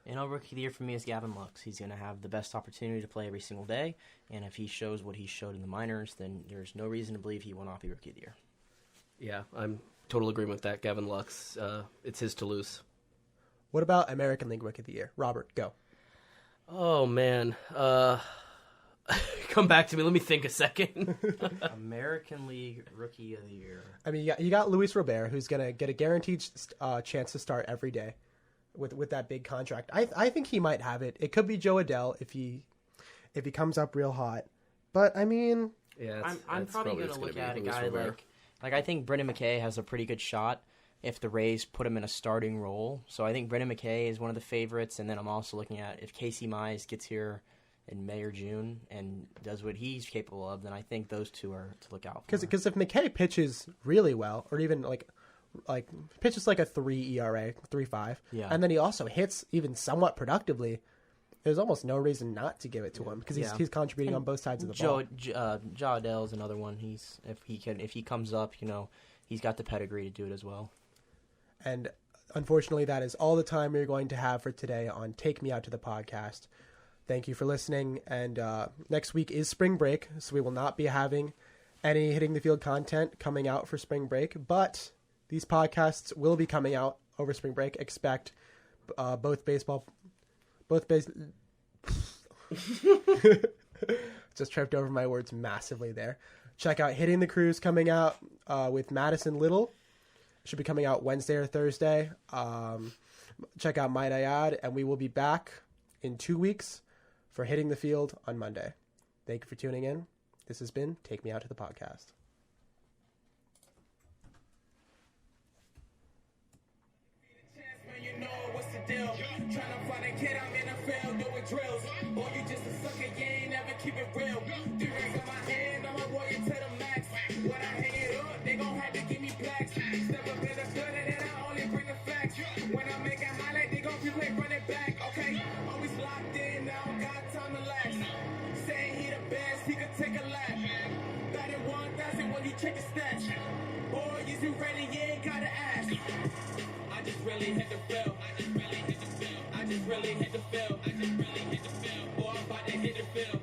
NL Rookie of the Year for me is Gavin Lux. He's going to have the best opportunity to play every single day, and if he shows what he showed in the minors, then there's no reason to believe he will not be Rookie of the Year. Yeah, I'm total agreement with that. Gavin Lux, it's his to lose. What about American League Rookie of the Year? Robert, go. Oh, man. Come back to me. Let me think a second. American League Rookie of the Year. I mean, you got Luis Robert, who's going to get a guaranteed chance to start every day with that big contract. I think he might have it. It could be Joe Adele if he comes up real hot. But, I mean... Yeah, I'm probably going to look at a guy like I think Brendan McKay has a pretty good shot if the Rays put him in a starting role. So I think Brendan McKay is one of the favorites, and then I'm also looking at if Casey Mize gets here in May or June and does what he's capable of, then I think those two are to look out for. Because if McKay pitches really well, or even like pitches like a 3 ERA, 3.5, yeah, and then he also hits even somewhat productively, there's almost no reason not to give it to him because he's contributing on both sides of the ball. Joe Adele is another one. If he comes up, he's got the pedigree to do it as well. And unfortunately, that is all the time we're going to have for today on Take Me Out to the Podcast. Thank you for listening. And next week is spring break, so we will not be having any Hitting the Field content coming out for spring break. But these podcasts will be coming out over spring break. Expect just tripped over my words massively there. Check out Hitting the Cruise coming out with Madison Little. Should be coming out Wednesday or Thursday. Check out Might I Add, and we will be back in 2 weeks for Hitting the Field on Monday. Thank you for tuning in. This has been Take Me Out to the Podcast. Tryna find a kid, I'm in a field doing drills. Boy, you just a sucker, you ain't never keep it real. 3 rings in my hand, I'm a warrior to the max. When I hang it up, they gon' have to give me blacks. Step up in the building and I only bring the facts. When I make a highlight, they gon' keep running back, okay? Always locked in, now got time to relax. Saying he the best, he could take a lap. Batting 1,000 when you check his stats. Boy, is you ready? You ain't gotta ask. I just really hit the field. I just really hit the field. Boy, I'm about to hit the field.